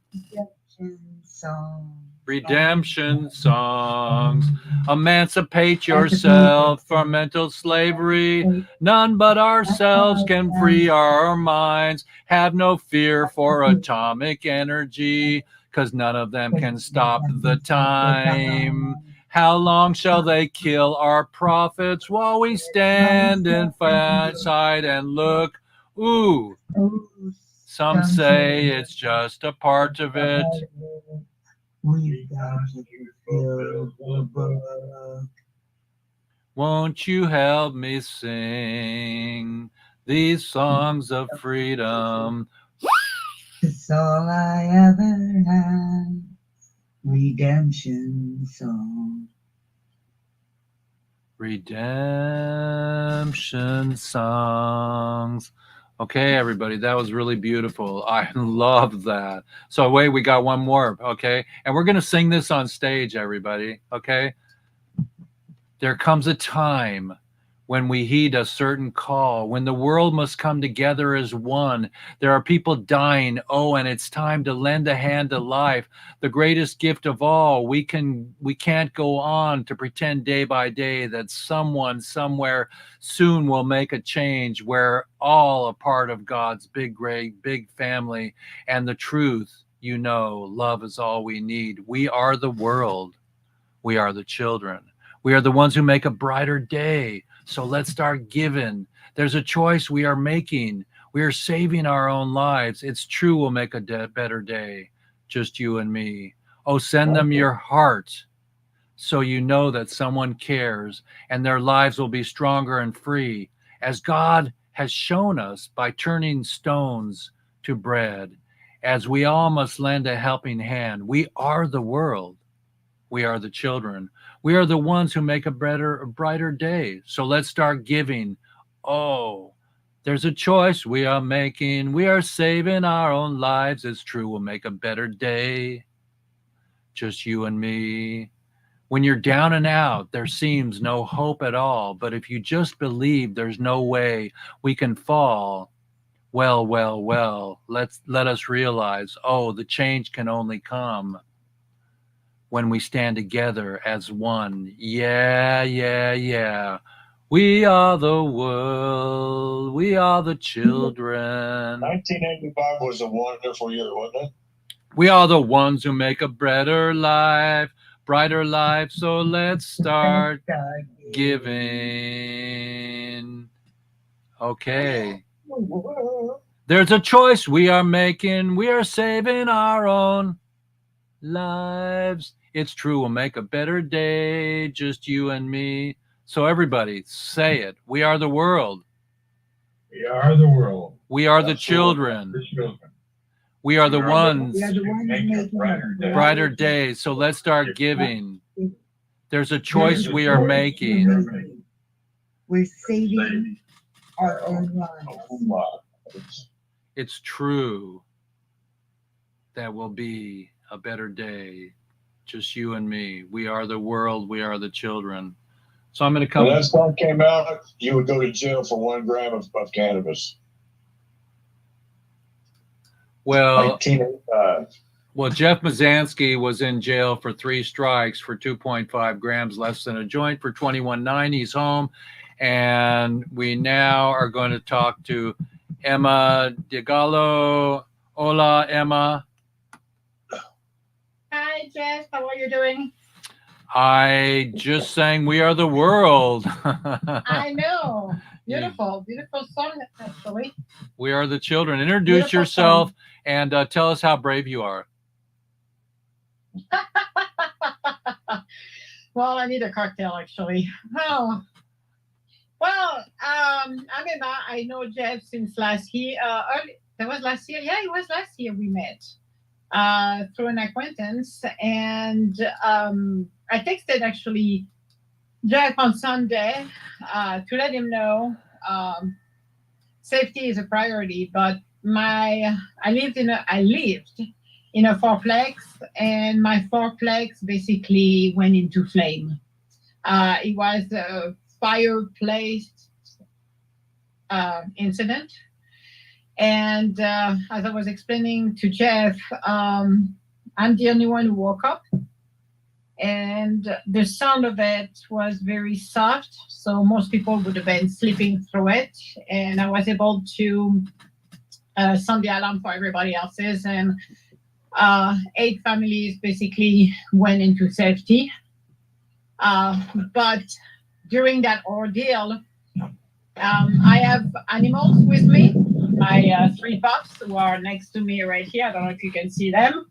Speaker 1: Redemption songs. Emancipate yourself from mental slavery. None but ourselves can free our minds. Have no fear for atomic energy, 'cause none of them can stop the time. How long shall they kill our prophets while we stand inside and look? Ooh, some say it's just a part of it.
Speaker 9: We've got to fulfill the book.
Speaker 1: Won't you help me sing these songs of freedom?
Speaker 9: That's all I ever had. Redemption song.
Speaker 1: Redemption songs. Okay, everybody, that was really beautiful. I love that. So wait, we got one more, okay? And we're going to sing this on stage, everybody, okay? There comes a time when we heed a certain call, when the world must come together as one. There are people dying, oh, and it's time to lend a hand to life. The greatest gift of all. We can't go on to pretend day by day that someone somewhere soon will make a change. We're all a part of God's big, great, big family. And the truth, you know, love is all we need. We are the world. We are the children. We are the ones who make a brighter day. So let's start giving. There's a choice we are making. We are saving our own lives. It's true we'll make a better day. Just you and me. Oh, send them your heart so you know that someone cares and their lives will be stronger and free, as God has shown us by turning stones to bread. As we all must lend a helping hand. We are the world. We are the children. We are the ones who make a brighter day. So let's start giving. Oh, there's a choice we are making. We are saving our own lives. It's true, we'll make a better day. Just you and me. When you're down and out, there seems no hope at all. But if you just believe there's no way we can fall, well, let us realize, oh, the change can only come when we stand together as one. Yeah. We are the world. We are the children.
Speaker 5: 1985 was a wonderful year, wasn't it?
Speaker 1: We are the ones who make a better life, brighter life. So let's start giving. Okay. There's a choice we are making. We are saving our own lives. It's true, we'll make a better day, just you and me. So everybody, say it. We are the world.
Speaker 6: We are the world.
Speaker 1: We are the children.
Speaker 6: The children.
Speaker 1: We are the ones.
Speaker 9: We are the ones
Speaker 6: Make a
Speaker 9: making
Speaker 6: brighter day.
Speaker 1: Brighter days. So let's start giving. There's a choice we are making.
Speaker 9: We're saving our own lives.
Speaker 1: It's true. That will be a better day. Just you and me. We are the world. We are the children. So I'm going to come.
Speaker 5: When that song came out, you would go to jail for 1 gram of cannabis.
Speaker 1: Well,
Speaker 5: 1985.
Speaker 1: Well, Jeff Mazansky was in jail for 3 strikes for 2.5 grams less than a joint for 21.9. He's home. And we now are going to talk to Emma DiGallo. Hola, Emma.
Speaker 10: Hi, Jess. How are you doing?
Speaker 1: I just sang We Are the World.
Speaker 10: I know. Beautiful song, actually.
Speaker 1: We are the children. Introduce
Speaker 10: Beautiful
Speaker 1: yourself
Speaker 10: song.
Speaker 1: and tell us how brave you are.
Speaker 10: Well, I need a cocktail, actually. Oh. Well, I'm Emma. I know Jeff since last year. That was last year? Yeah, it was last year we met through an acquaintance. And I texted, actually, Jeff on Sunday to let him know safety is a priority. But I lived in a fourplex, and my fourplex basically went into flame. It was a fireplace incident. And as I was explaining to Jeff, I'm the only one who woke up. And the sound of it was very soft, so most people would have been sleeping through it. And I was able to sound the alarm for everybody else's. And 8 families basically went into safety. But during that ordeal, I have animals with me. My 3 pups who are next to me right here. I don't know if you can see them.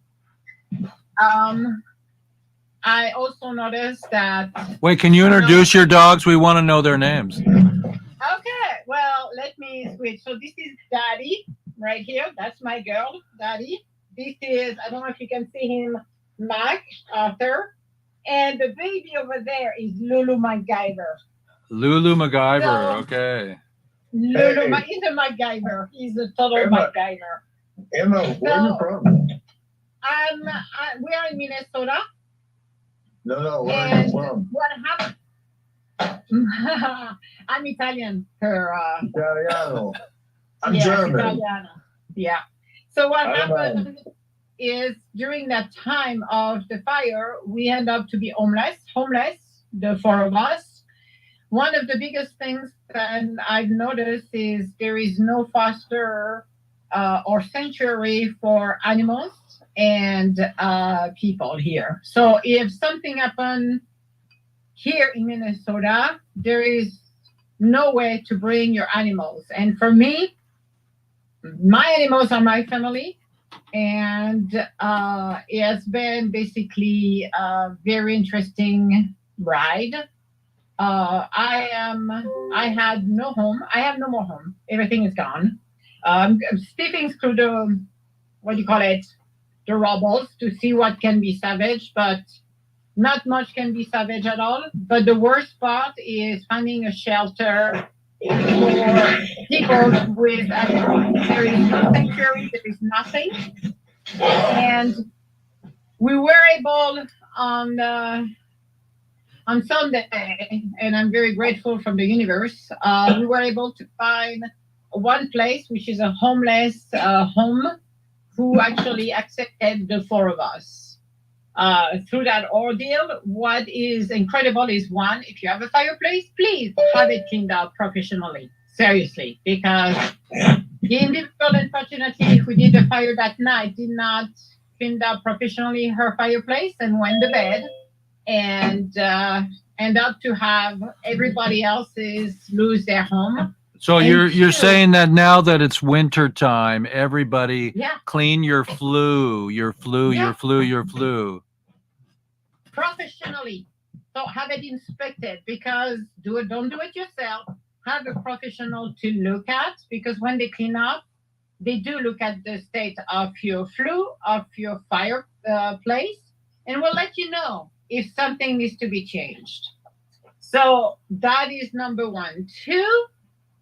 Speaker 10: I also noticed that...
Speaker 1: Wait, can you introduce your dogs? We want to know their names.
Speaker 10: Okay, well, let me switch. So this is Daddy. right here. That's my girl, Daddy. This is, I don't know if you can see him, Mac, Arthur. And the baby over there is Lulu MacGyver.
Speaker 1: Lulu MacGyver.
Speaker 10: So-
Speaker 1: Okay.
Speaker 10: Lulu,
Speaker 5: Hey.
Speaker 10: he's a MacGyver. He's a total
Speaker 5: Emma.
Speaker 10: MacGyver.
Speaker 5: Emma, where you from?
Speaker 10: We are in Minnesota.
Speaker 5: No, where are you
Speaker 10: And
Speaker 5: from?
Speaker 10: what happened? I'm Italian.
Speaker 5: Italiano. I'm
Speaker 10: Yes,
Speaker 5: German.
Speaker 10: Italiano. Yeah. So what
Speaker 5: I don't
Speaker 10: happened is during that time of the fire, we end up to be homeless, the four of us. One of the biggest things that I've noticed is there is no foster or sanctuary for animals and people here. So if something happened here in Minnesota, there is no way to bring your animals. And for me, my animals are my family. And it has been basically a very interesting ride. I had no home. I have no more home. Everything is gone. I'm sniffing through the, what do you call it, the rubbles to see what can be salvaged, but not much can be salvaged at all. But the worst part is finding a shelter for people with animals. There is no sanctuary. There is nothing. And we were able on Sunday, and I'm very grateful from the universe, we were able to find one place, which is a homeless home, who actually accepted the four of us. Through that ordeal, what is incredible is, one, if you have a fireplace, please have it cleaned up professionally, seriously, because the individual, unfortunately, who did the fire that night did not clean up professionally her fireplace and went to bed, and end up to have everybody else's lose their home.
Speaker 1: So
Speaker 10: And
Speaker 1: you're
Speaker 10: two-
Speaker 1: saying that now that it's winter time, everybody
Speaker 10: Yeah,
Speaker 1: clean your flu.
Speaker 10: professionally. So have it inspected, because don't do it yourself. Have a professional to look at, because when they clean up, they do look at the state of your flue, of your fireplace, and will let you know if something needs to be changed. So that is number one. Two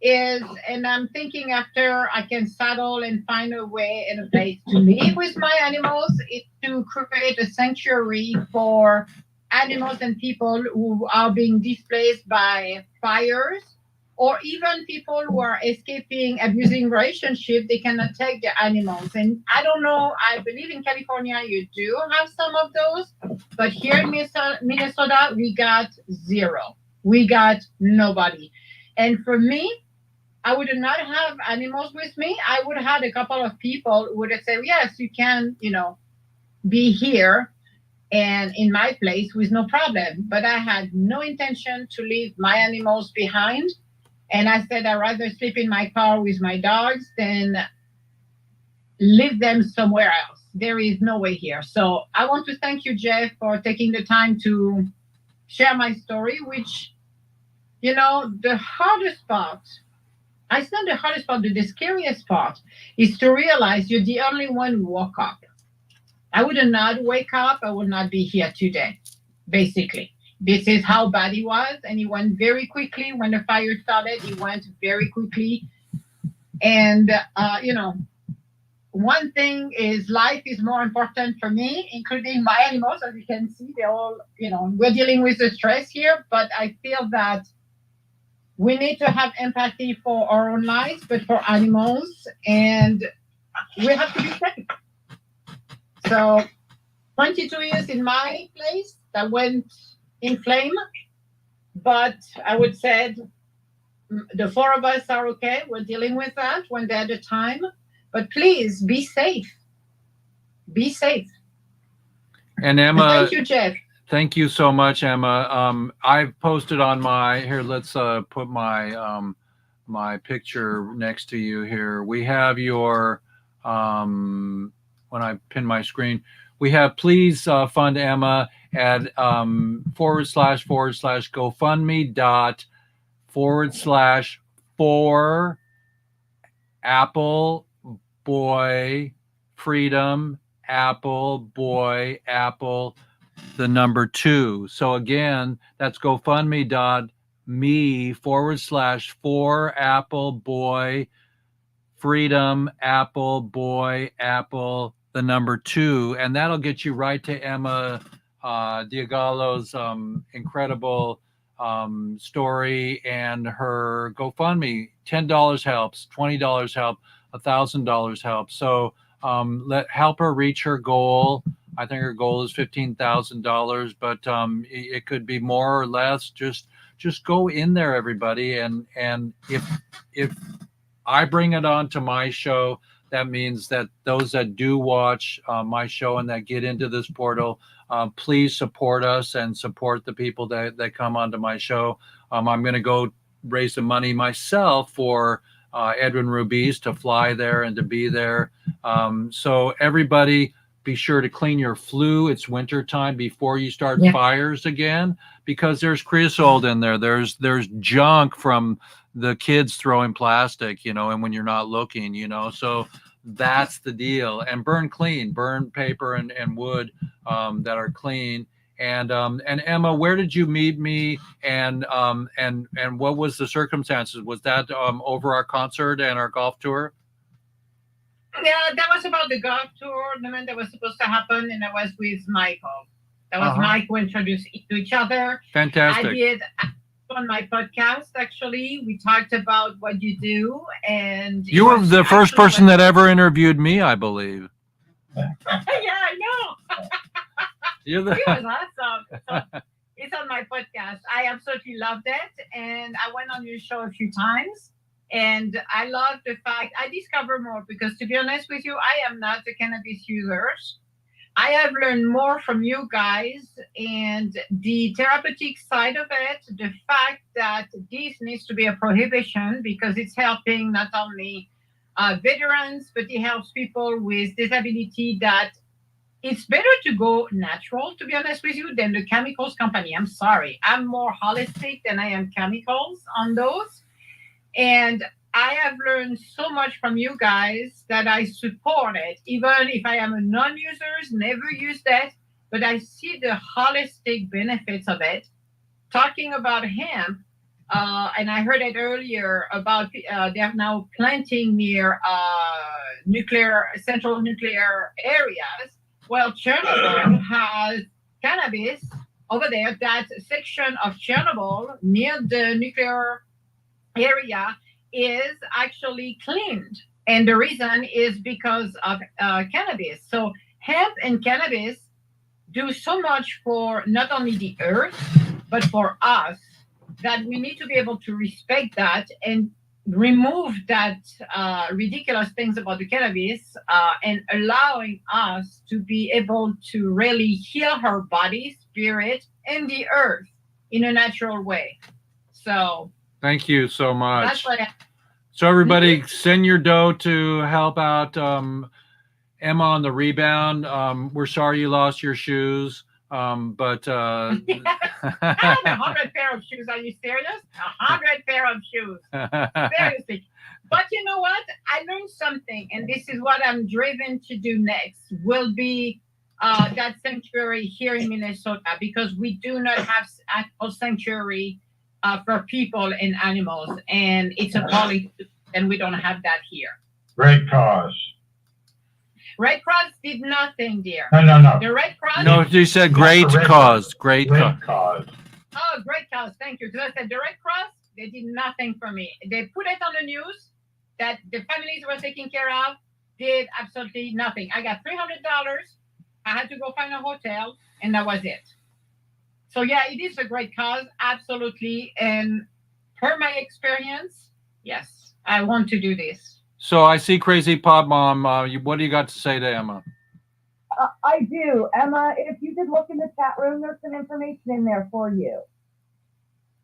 Speaker 10: is, and I'm thinking after I can settle and find a way and a place to live with my animals, is to create a sanctuary for animals and people who are being displaced by fires, or even people who are escaping abusing relationship. They cannot take their animals. And I don't know, I believe in California you do have some of those, but here in Minnesota, we got zero. We got nobody. And for me, I would not have animals with me. I would have had a couple of people who would have said, yes, you can, be here and in my place with no problem. But I had no intention to leave my animals behind. And I said, I'd rather sleep in my car with my dogs than leave them somewhere else. There is no way here. So I want to thank you, Jeff, for taking the time to share my story, which, the hardest part, it's not the hardest part, the scariest part is to realize you're the only one who woke up. I would not wake up, I would not be here today, basically. This is how bad he was, and he went very quickly. When the fire started, he went very quickly. And, one thing is life is more important for me, including my animals. As you can see, they're all, we're dealing with the stress here, but I feel that we need to have empathy for our own lives, but for animals, and we have to be safe. So 22 years in my place that went in flame, but I would say the four of us are okay. We're dealing with that one day at a time, but please be safe. Be safe.
Speaker 1: And Emma,
Speaker 10: Thank you, Jeff.
Speaker 1: thank you so much, Emma. I've posted on my here. Let's put my my picture next to you here. We have your when I pin my screen. We have please fund Emma at / GoFundMe / / for Apple boy, freedom, apple, boy, apple, the number 2. So again, that's GoFundMe.me/4 apple, boy, freedom, apple, boy, apple, the number 2. And that'll get you right to Emma Diagallo's incredible story and her GoFundMe. $10 helps, $20 help, $1,000 helps. So help her reach her goal. I think her goal is $15,000, but it could be more or less. Just go in there, everybody, and if I bring it on to my show, that means that those that do watch my show and that get into this portal, please support us and support the people that come onto my show. I'm going to go raise the money myself for Edwin Rubiz to fly there and to be there. So everybody, be sure to clean your flue. It's winter time before you start fires again, because there's creosote in there. There's junk from the kids throwing plastic, and when you're not looking, so that's the deal. And burn clean, burn paper and wood that are clean. And Emma, where did you meet me? And what was the circumstances? Was that over our concert and our golf tour?
Speaker 10: Yeah, that was about the golf tournament that was supposed to happen, and I was with Michael. That was Mike who introduced to each other.
Speaker 1: Fantastic.
Speaker 10: I did on my podcast, actually. We talked about what you do, and
Speaker 1: you were the first person that ever interviewed me, I believe.
Speaker 10: Yeah, I know.
Speaker 1: It
Speaker 10: was awesome. So it's on my podcast. I absolutely loved it, and I went on your show a few times. And I love the fact I discover more, because to be honest with you, I am not a cannabis user. I have learned more from you guys, and the therapeutic side of it, the fact that this needs to be a prohibition because it's helping not only veterans, but it helps people with disability, that it's better to go natural, to be honest with you, than the chemicals company. I'm sorry. I'm more holistic than I am chemicals on those. And I have learned so much from you guys that I support it, even if I am a non-user, never used that, but I see the holistic benefits of it. Talking about hemp, and I heard it earlier about they're now planting near central nuclear areas. Well, Chernobyl has cannabis over there. That section of Chernobyl near the nuclear area is actually cleaned, and the reason is because of cannabis. So hemp and cannabis do so much for not only the earth but for us, that we need to be able to respect that and remove that ridiculous things about the cannabis, and allowing us to be able to really heal our body, spirit, and the earth in a natural way. So
Speaker 1: thank you so much.
Speaker 10: That's what
Speaker 1: so everybody, send your dough to help out Emma on the rebound. We're sorry you lost your shoes, but
Speaker 10: I have 100 pair of shoes. Are you serious? 100 pair of shoes. Seriously. But you know what? I learned something, and this is what I'm driven to do next. Will be that sanctuary here in Minnesota, because we do not have a sanctuary for people and animals, and it's a calling, and we don't have that here.
Speaker 6: Great cause.
Speaker 10: Red Cross did nothing, dear.
Speaker 6: No.
Speaker 10: The Red Cross.
Speaker 1: No, you said great cause. Great cause.
Speaker 10: Oh, great cause. Thank you. Because I said the Red Cross, they did nothing for me. They put it on the news that the families were taken care of, did absolutely nothing. I got $300. I had to go find a hotel, and that was it. So yeah, it is a great cause, absolutely. And per my experience, yes, I want to do this.
Speaker 1: So I see Crazy Pop Mom. What do you got to say to Emma?
Speaker 11: I do. Emma, if you could look in the chat room, there's some information in there for you.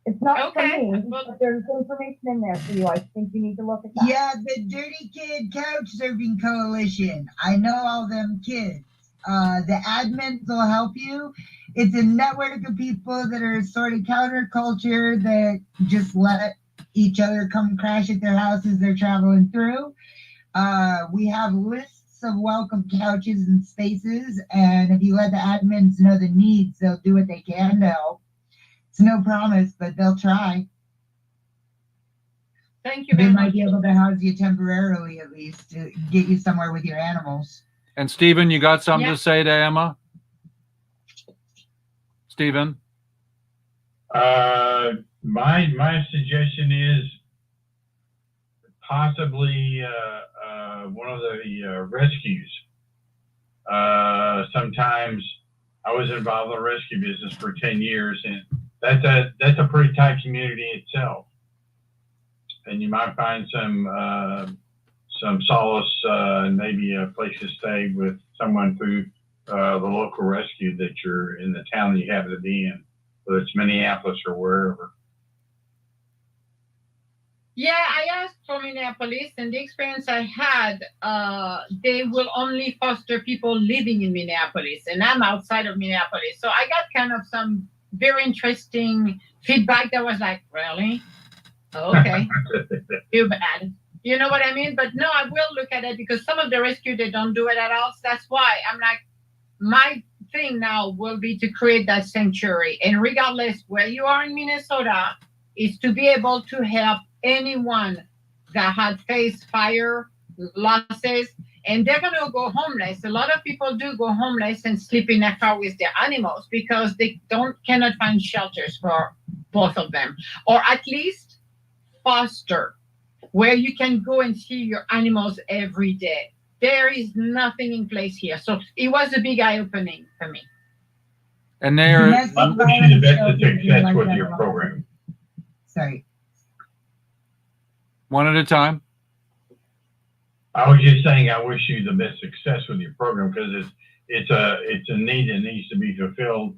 Speaker 11: It's not for me, but there's information in there for you. I think you need to look at that.
Speaker 9: Yeah, the Dirty Kid Couch Surfing Coalition. I know all them kids. The admins will help you. It's a network of people that are sort of counterculture that just let each other come crash at their houses they're traveling through. We have lists of welcome couches and spaces, and if you let the admins know the needs, they'll do what they can to help. It's no promise, but they'll try.
Speaker 10: Thank you
Speaker 9: They
Speaker 10: very
Speaker 9: might
Speaker 10: much.
Speaker 9: be able to house you temporarily, at least, to get you somewhere with your animals.
Speaker 1: And Stephen, you got something
Speaker 10: Yeah.
Speaker 1: to say to Emma? Stephen?
Speaker 6: My suggestion is possibly one of the rescues. Sometimes I was involved in the rescue business for 10 years, and that's a pretty tight community itself. And you might find some solace and maybe a place to stay with someone through the local rescue that you're in the town that you happen to be in, whether it's Minneapolis or wherever.
Speaker 10: Yeah, I asked for Minneapolis, and the experience I had, they will only foster people living in Minneapolis, and I'm outside of Minneapolis. So I got kind of some very interesting feedback that was like, really? Okay, too bad. You know what I mean? But no, I will look at it because some of the rescue, they don't do it at all. So that's why I'm like, my thing now will be to create that sanctuary. And regardless where you are in Minnesota, is to be able to help anyone that had faced fire losses, and they're going to go homeless. A lot of people do go homeless and sleep in a car with their animals because they cannot find shelters for both of them, or at least foster where you can go and see your animals every day. There is nothing in place here, so it was a big eye-opening for me.
Speaker 1: And they're
Speaker 6: I wish you the best of success with your program.
Speaker 9: Sorry.
Speaker 1: one at a time.
Speaker 6: I was just saying I wish you the best success with your program because it's a need that needs to be fulfilled.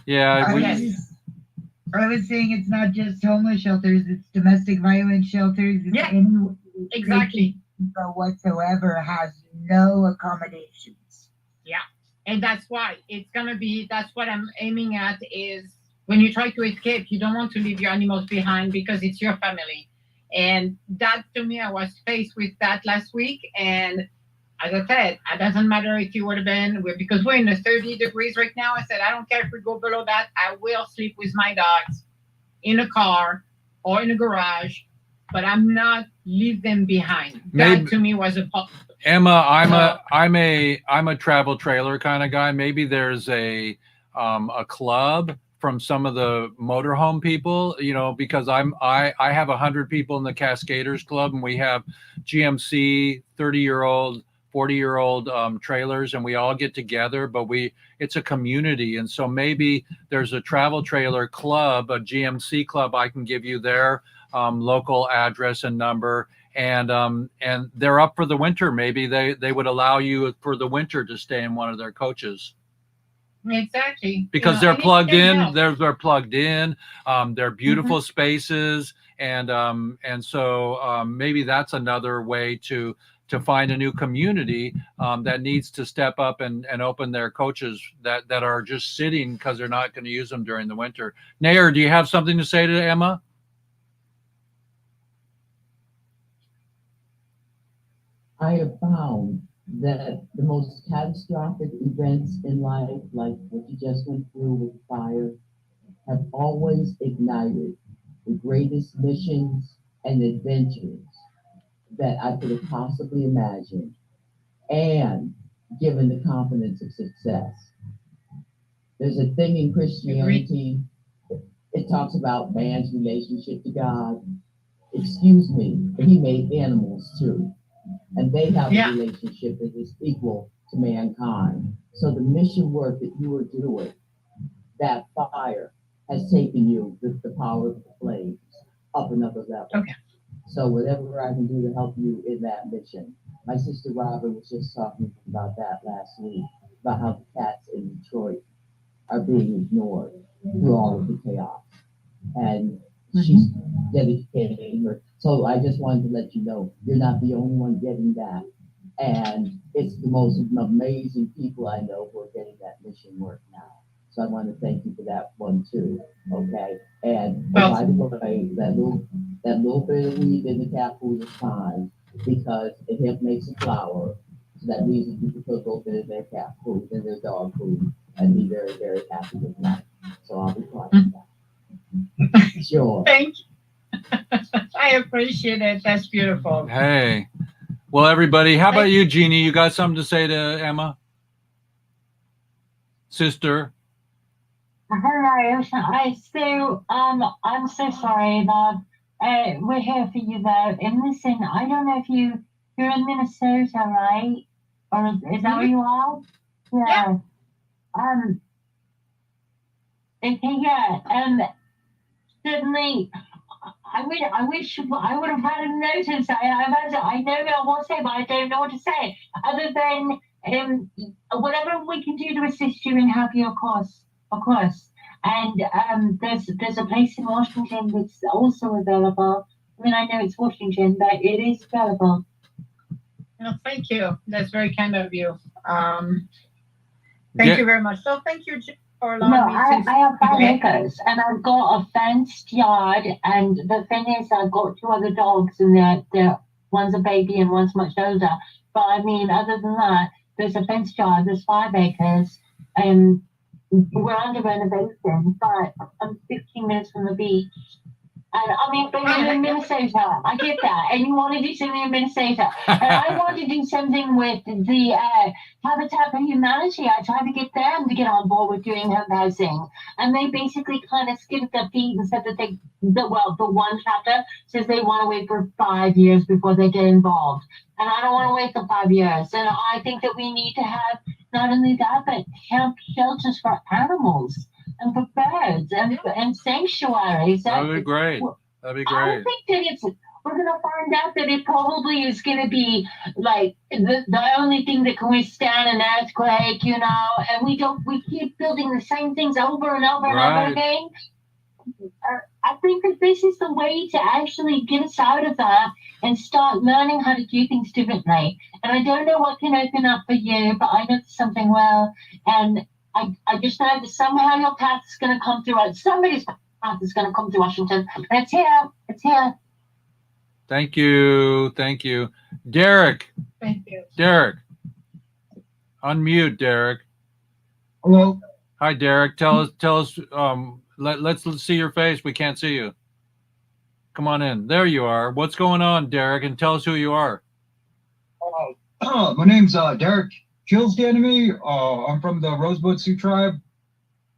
Speaker 1: Yeah,
Speaker 9: I was saying it's not just homeless shelters; it's domestic violence shelters. It's
Speaker 10: Yeah,
Speaker 9: any
Speaker 10: exactly.
Speaker 9: Whatsoever has no accommodations.
Speaker 10: Yeah, and that's why that's what I'm aiming at is when you try to escape, you don't want to leave your animals behind because it's your family. And that to me, I was faced with that last week. And as I said, it doesn't matter if you would have been, because we're in the 30 degrees right now. I said, I don't care if we go below that. I will sleep with my dogs in a car or in a garage, but I'm not leave them behind. That to me was a
Speaker 1: Emma, I'm a travel trailer kind of guy. Maybe there's a club from some of the motorhome people, because I have 100 people in the Cascaders Club, and we have GMC 30-year-old, 40-year-old trailers, and we all get together, but it's a community. And so maybe there's a travel trailer club, a GMC club. I can give you their local address and number, and they're up for the winter. Maybe they would allow you for the winter to stay in one of their coaches.
Speaker 10: Exactly.
Speaker 1: Because they're plugged in. They're plugged in. They're beautiful spaces, and so maybe that's another way to find a new community that needs to step up and open their coaches that are just sitting because they're not going to use them during the winter. Nair, do you have something to say to Emma?
Speaker 8: I have found that the most catastrophic events in life, like what you just went through with fire, have always ignited the greatest missions and adventures that I could have possibly imagined, and given the confidence of success. There's a thing in Christianity, it talks about man's relationship to God. Excuse me, but he made animals too. And they have a relationship that is equal to mankind. So the mission work that you are doing, that fire has taken you with the power of the flames up another level.
Speaker 10: Okay.
Speaker 8: So whatever I can do to help you in that mission. My sister Robert was just talking about that last week, about how the cats in Detroit are being ignored through all of the chaos. And she's dedicating her. So I just wanted to let you know, you're not the only one getting that. And it's the most amazing people I know who are getting that mission work now. So I want to thank you for that one too. Okay. And by the way, that little bit of weed in the cat food is fine. because it makes a flour. So that means that you can put both in their cat food and their dog food and be very, very happy with that. So I'll be quiet about that. Sure.
Speaker 10: Thank you. I appreciate it. That's beautiful.
Speaker 1: Hey. Well, everybody, how about you, Jeannie? You got something to say to Emma? Sister?
Speaker 7: Hello. I'm so sorry, Bob. We're here for you though. And listen, I don't know if you're in Minnesota, right? Or is that where you are? Yeah. Okay, yeah. Certainly, I wish I would have had a notice. I know what I want to say, but I don't know what to say. Other than whatever we can do to assist you and help you, of course. And there's a place in Washington that's also available. I mean, I know it's Washington, but it is available.
Speaker 10: No, thank you. That's very kind of you. Thank you very much. So thank you for allowing me to.
Speaker 7: I have 5 acres, and I've got a fenced yard. And the thing is, I've got 2 other dogs, and they're one's a baby and one's much older. But I mean, other than that, there's a fenced yard. There's 5 acres, and we're under renovation. But I'm 15 minutes from the beach. And I mean, but you're in Minnesota. I get that. And you want to do something in Minnesota. And I want to do something with the Habitat for Humanity. I tried to get them to get on board with doing home housing. And they basically kind of skipped their feet and said that the one chapter says they want to wait for 5 years before they get involved. And I don't want to wait for 5 years. And I think that we need to have not only that, but have shelters for animals. And for birds and sanctuaries.
Speaker 1: That'd be great. That'd be great.
Speaker 7: I think that we're going to find out that it probably is going to be like the only thing that can withstand an earthquake, you know, and we keep building the same things over and over and over again. I think that this is the way to actually get us out of that and start learning how to do things differently. And I don't know what can open up for you, but I know something well. And I just know that somehow your path is going to come through. Somebody's path is going to come to Washington. And it's here. It's here.
Speaker 1: Thank you. Thank you. Derek.
Speaker 10: Thank you.
Speaker 1: Derek. Unmute, Derek.
Speaker 12: Hello.
Speaker 1: Hi, Derek. Tell us, let's see your face. We can't see you. Come on in. There you are. What's going on, Derek? And tell us who you are.
Speaker 12: My name's Derek. Kills the enemy. I'm from the Rosebud Sioux tribe.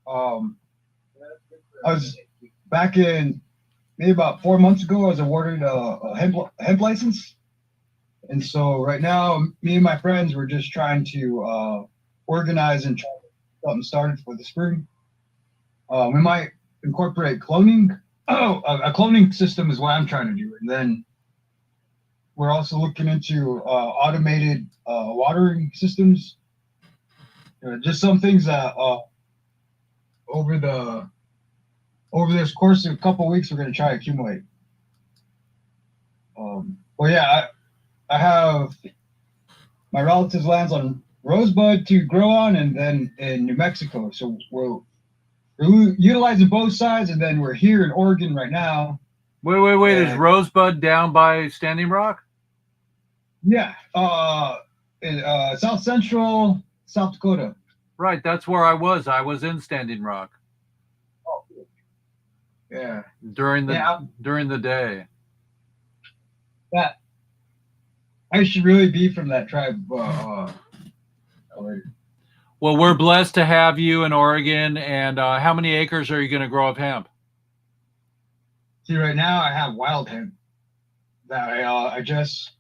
Speaker 12: I was back in maybe about 4 months ago. I was awarded a hemp license, and so right now, me and my friends were just trying to organize and try to get something started for the spring. We might incorporate cloning. A cloning system is what I'm trying to do, and then we're also looking into automated watering systems. Just some things that over this course of a couple of weeks we're going to try to accumulate. Well, yeah, I have my relatives' lands on Rosebud to grow on, and then in New Mexico. So we're utilizing both sides, and then we're here in Oregon right now.
Speaker 1: Wait. Is Rosebud down by Standing Rock?
Speaker 12: Yeah. In South Central South Dakota.
Speaker 1: Right. That's where I was. I was in Standing Rock.
Speaker 12: Oh, yeah.
Speaker 1: During the day.
Speaker 12: Yeah. I should really be from that tribe.
Speaker 1: Well, we're blessed to have you in Oregon. And how many acres are you going to grow of hemp?
Speaker 12: See, right now I have wild hemp that I just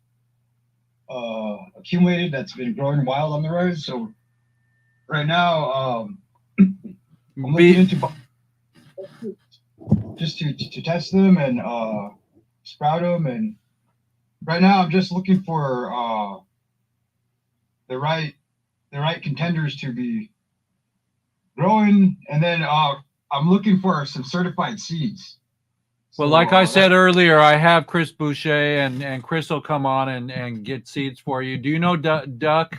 Speaker 12: accumulated. That's been growing wild on the road. So right now, I'm looking into just to test them and sprout them. And right now, I'm just looking for the right contenders to be growing, and then I'm looking for some certified seeds.
Speaker 1: Well, like I said earlier, I have Chris Boucher, and Chris will come on and get seeds for you. Do you know Duck?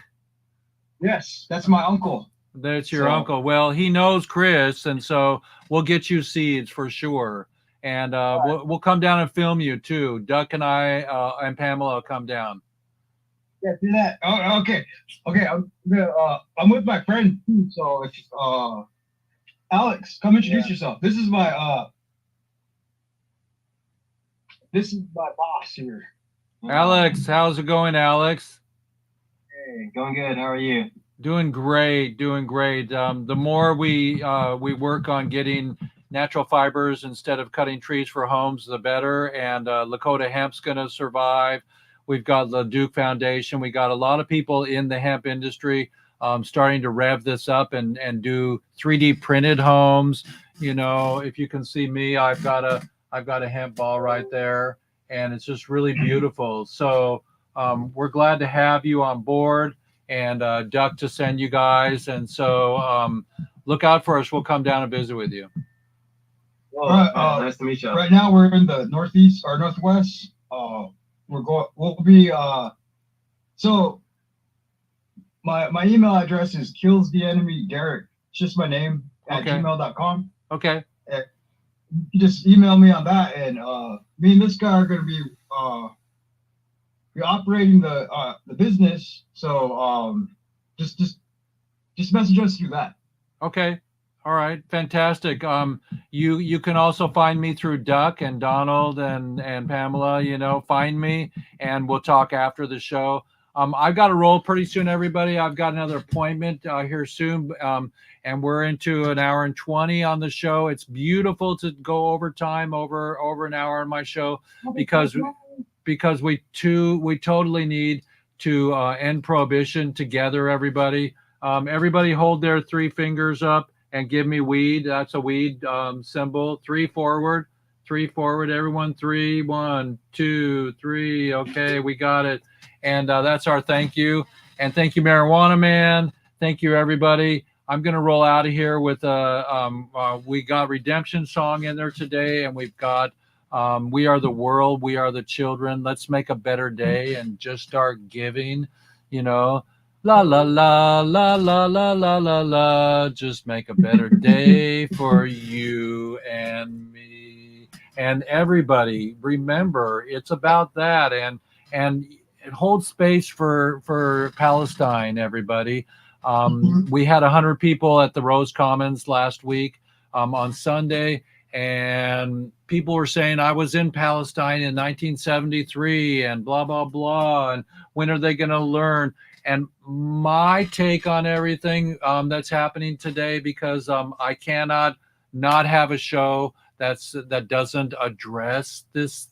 Speaker 12: Yes, that's my uncle.
Speaker 1: That's your uncle. Well, he knows Chris, and so we'll get you seeds for sure. and we'll come down and film you too. Duck and I and Pamela will come down.
Speaker 12: Yeah, do that. Oh, okay. I'm with my friend too, so if Alex, come introduce yourself. This is my boss here.
Speaker 1: Alex, how's it going, Alex?
Speaker 13: Hey, going good. How are you?
Speaker 1: Doing great, doing great. The more we work on getting natural fibers instead of cutting trees for homes, the better. And Lakota Hemp's going to survive. We've got the Duke Foundation. We got a lot of people in the hemp industry starting to rev this up and do 3D printed homes. You know, if you can see me, I've got a hemp ball right there, and it's just really beautiful. So we're glad to have you on board, and Duck to send you guys. And so look out for us. We'll come down and visit with you.
Speaker 13: Nice to meet you.
Speaker 12: Right now we're in the northeast or northwest. We'll be so my email address is killstheenemy.Derek. It's just my name at gmail.com.
Speaker 1: Okay.
Speaker 12: You just email me on that, and me and this guy are gonna be operating the business. So just message us through that.
Speaker 1: Okay. All right. Fantastic. You can also find me through Duck and Donald and Pamela. You know, find me, and we'll talk after the show. I've got to roll pretty soon, everybody. I've got another appointment here soon, and we're into an hour and 20 on the show. It's beautiful to go over time, over an hour on my show, because we totally need to end prohibition together. Everybody, everybody, hold their 3 fingers up and give me weed. That's a weed symbol. 3 forward, 3 forward. Everyone, 3, 1, 2, 3. Okay, we got it. And that's our thank you. And thank you, Marijuana Man. Thank you, everybody. I'm going to roll out of here with we got Redemption song in there today, and we've got We Are the World, We Are the Children. Let's make a better day and just start giving, you know. La la la la la la la la la. Just make a better day for you and me and everybody. Remember, it's about that, and it holds space for Palestine. Everybody. We had 100 people at the Rose Commons last week on Sunday, and people were saying I was in Palestine in 1973 and blah blah blah, and when are they going to learn? And my take on everything that's happening today, because I cannot not have a show that doesn't address this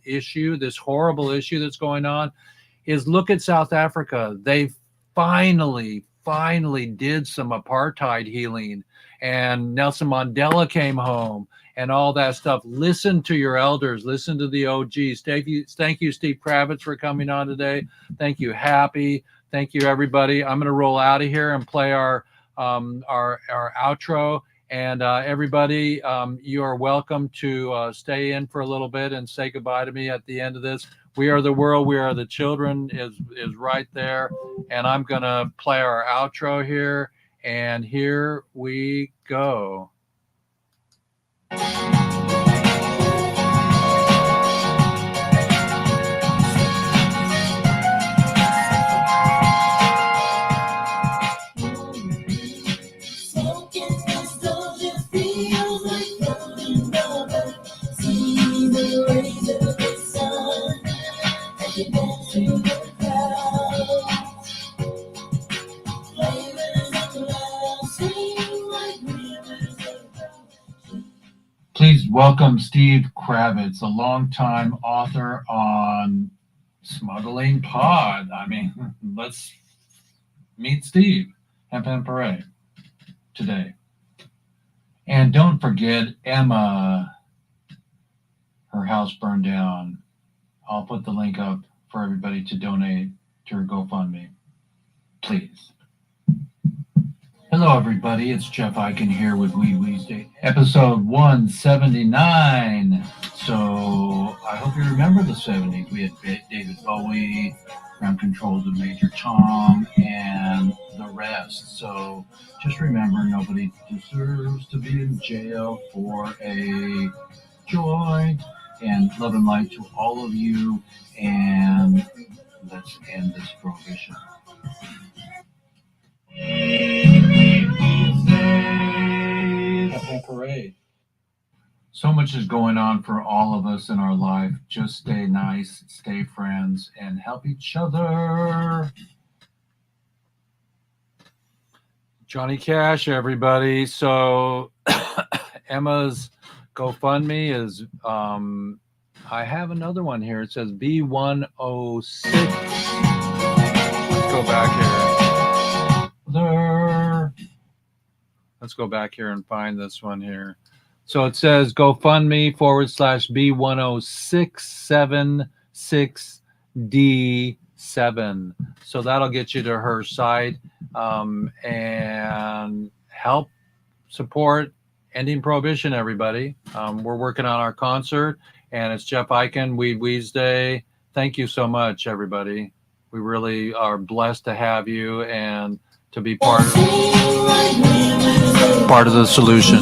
Speaker 1: issue, this horrible issue that's going on, is look at South Africa. They finally did some apartheid healing, and Nelson Mandela came home and all that stuff. Listen to your elders. Listen to the OGs. Thank you, Steve Kravitz, for coming on today. Thank you, Happy. Thank you, everybody. I'm going to roll out of here and play our outro. And everybody, you are welcome to stay in for a little bit and say goodbye to me at the end of this. We Are the World, We Are the Children is right there. And I'm going to play our outro here. And here we go. Please welcome Steve Kravitz, a longtime author on Smuggling Pod. I mean, let's meet Steve. Hemp and Parade today. And don't forget Emma. Her house burned down. I'll put the link up for everybody to donate to her GoFundMe. Please. Hello, everybody. It's Jeff Eichen here with WEEDSDAYS, episode 179. So I hope you remember the 70s. We had David Bowie, Ground Control to Major Tom, and the rest. So just remember, nobody deserves to be in jail for a joy and love and light to all of you. And let's end this prohibition. Happy parade. So much is going on for all of us in our life. Just stay nice, stay friends, and help each other. Johnny Cash, everybody. So Emma's GoFundMe is, I have another one here. It says B106. Let's go back here. Let's go back here and find this one here. So it says GoFundMe /B10676D7. So that'll get you to her site and help support ending prohibition, everybody. We're working on our concert, and it's Jeff Eichen, WEEDSDAY. Thank you so much, everybody. We really are blessed to have you and to be part of the solution.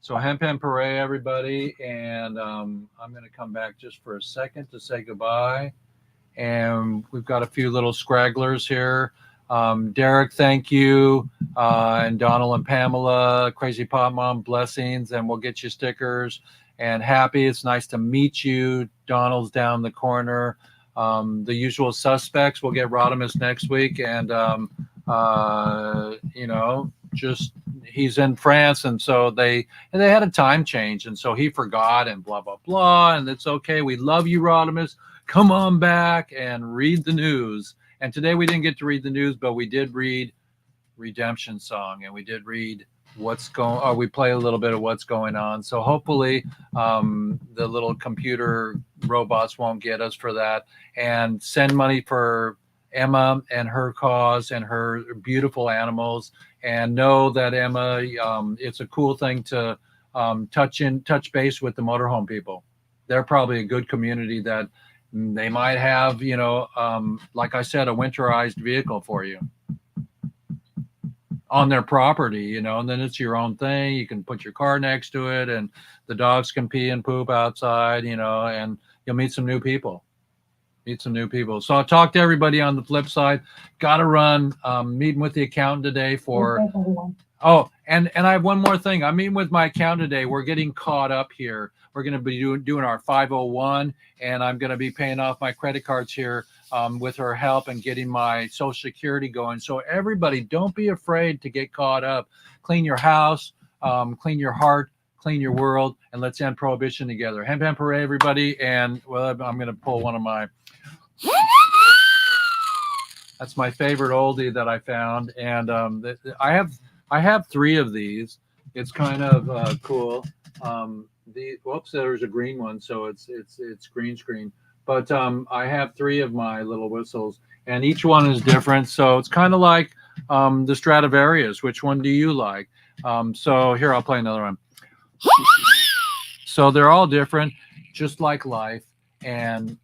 Speaker 1: So Hemp and Parade, everybody, and I'm going to come back just for a second to say goodbye. And we've got a few little scragglers here. Derek, thank you, and Donald and Pamela, Crazy Pop Mom, blessings, and we'll get you stickers. And Happy, it's nice to meet you. Donald's down the corner. The usual suspects, we'll get Rodimus next week, and you know, just he's in France, and so they had a time change, and so he forgot, and blah blah blah, and it's okay. We love you, Rodimus. Come on back and read the news. And today we didn't get to read the news, but we did read Redemption Song, and we did read what's going, or we play a little bit of what's going on. So hopefully the little computer robots won't get us for that. And send money for Emma and her cause and her beautiful animals. And know that Emma, it's a cool thing to touch base with the motorhome people. They're probably a good community that they might have, you know, like I said, a winterized vehicle for you on their property, you know, and then it's your own thing. You can put your car next to it, and the dogs can pee and poop outside, you know, and you'll meet some new people. So I'll talk to everybody on the flip side. Got to run. Meeting with the accountant today for. Oh, and I have one more thing. I'm meeting with my accountant today. We're getting caught up here. We're going to be doing our 501, and I'm going to be paying off my credit cards here with her help and getting my Social Security going. So everybody, don't be afraid to get caught up. Clean your house, clean your heart, clean your world, and let's end prohibition together. Hemp and Parade, everybody. And well, I'm going to pull one of my. That's my favorite oldie that I found, and I have 3 of these. It's kind of cool. Whoops, there's a green one, so it's green screen. But I have 3 of my little whistles, and each one is different. So it's kind of like the Stradivarius. Which one do you like? So here, I'll play another one. So they're all different, just like life. And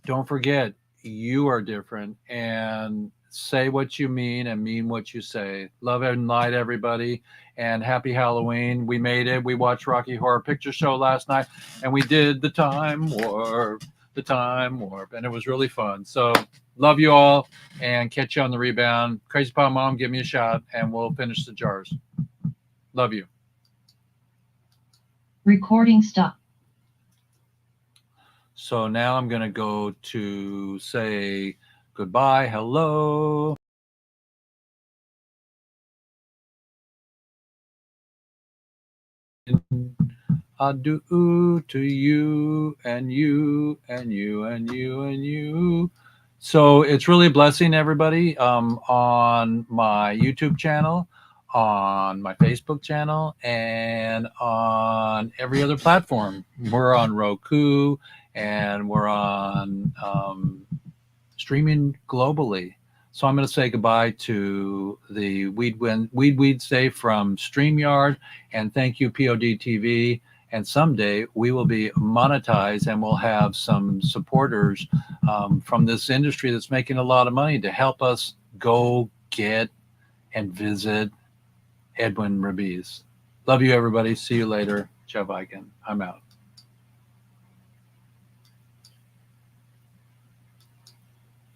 Speaker 1: don't forget, you are different. And say what you mean and mean what you say. Love and light, everybody, and happy Halloween. We made it. We watched Rocky Horror Picture Show last night, and we did the time warp, and it was really fun. So love you all, and catch you on the rebound. Crazy Pop Mom, give me a shot, and we'll finish the jars. Love you.
Speaker 14: Recording stop.
Speaker 1: So now I'm going to go to say goodbye. Hello. Adieu to you and you and you and you and you. So it's really a blessing, everybody, on my YouTube channel, on my Facebook channel, and on every other platform. We're on Roku, and we're on streaming globally. So I'm going to say goodbye to the WEEDSDAY from StreamYard, and thank you, POD TV. And someday we will be monetized and we'll have some supporters from this industry that's making a lot of money to help us go get and visit Edwin Rabiz. Love you, everybody. See you later. Jeff Eichen. I'm out.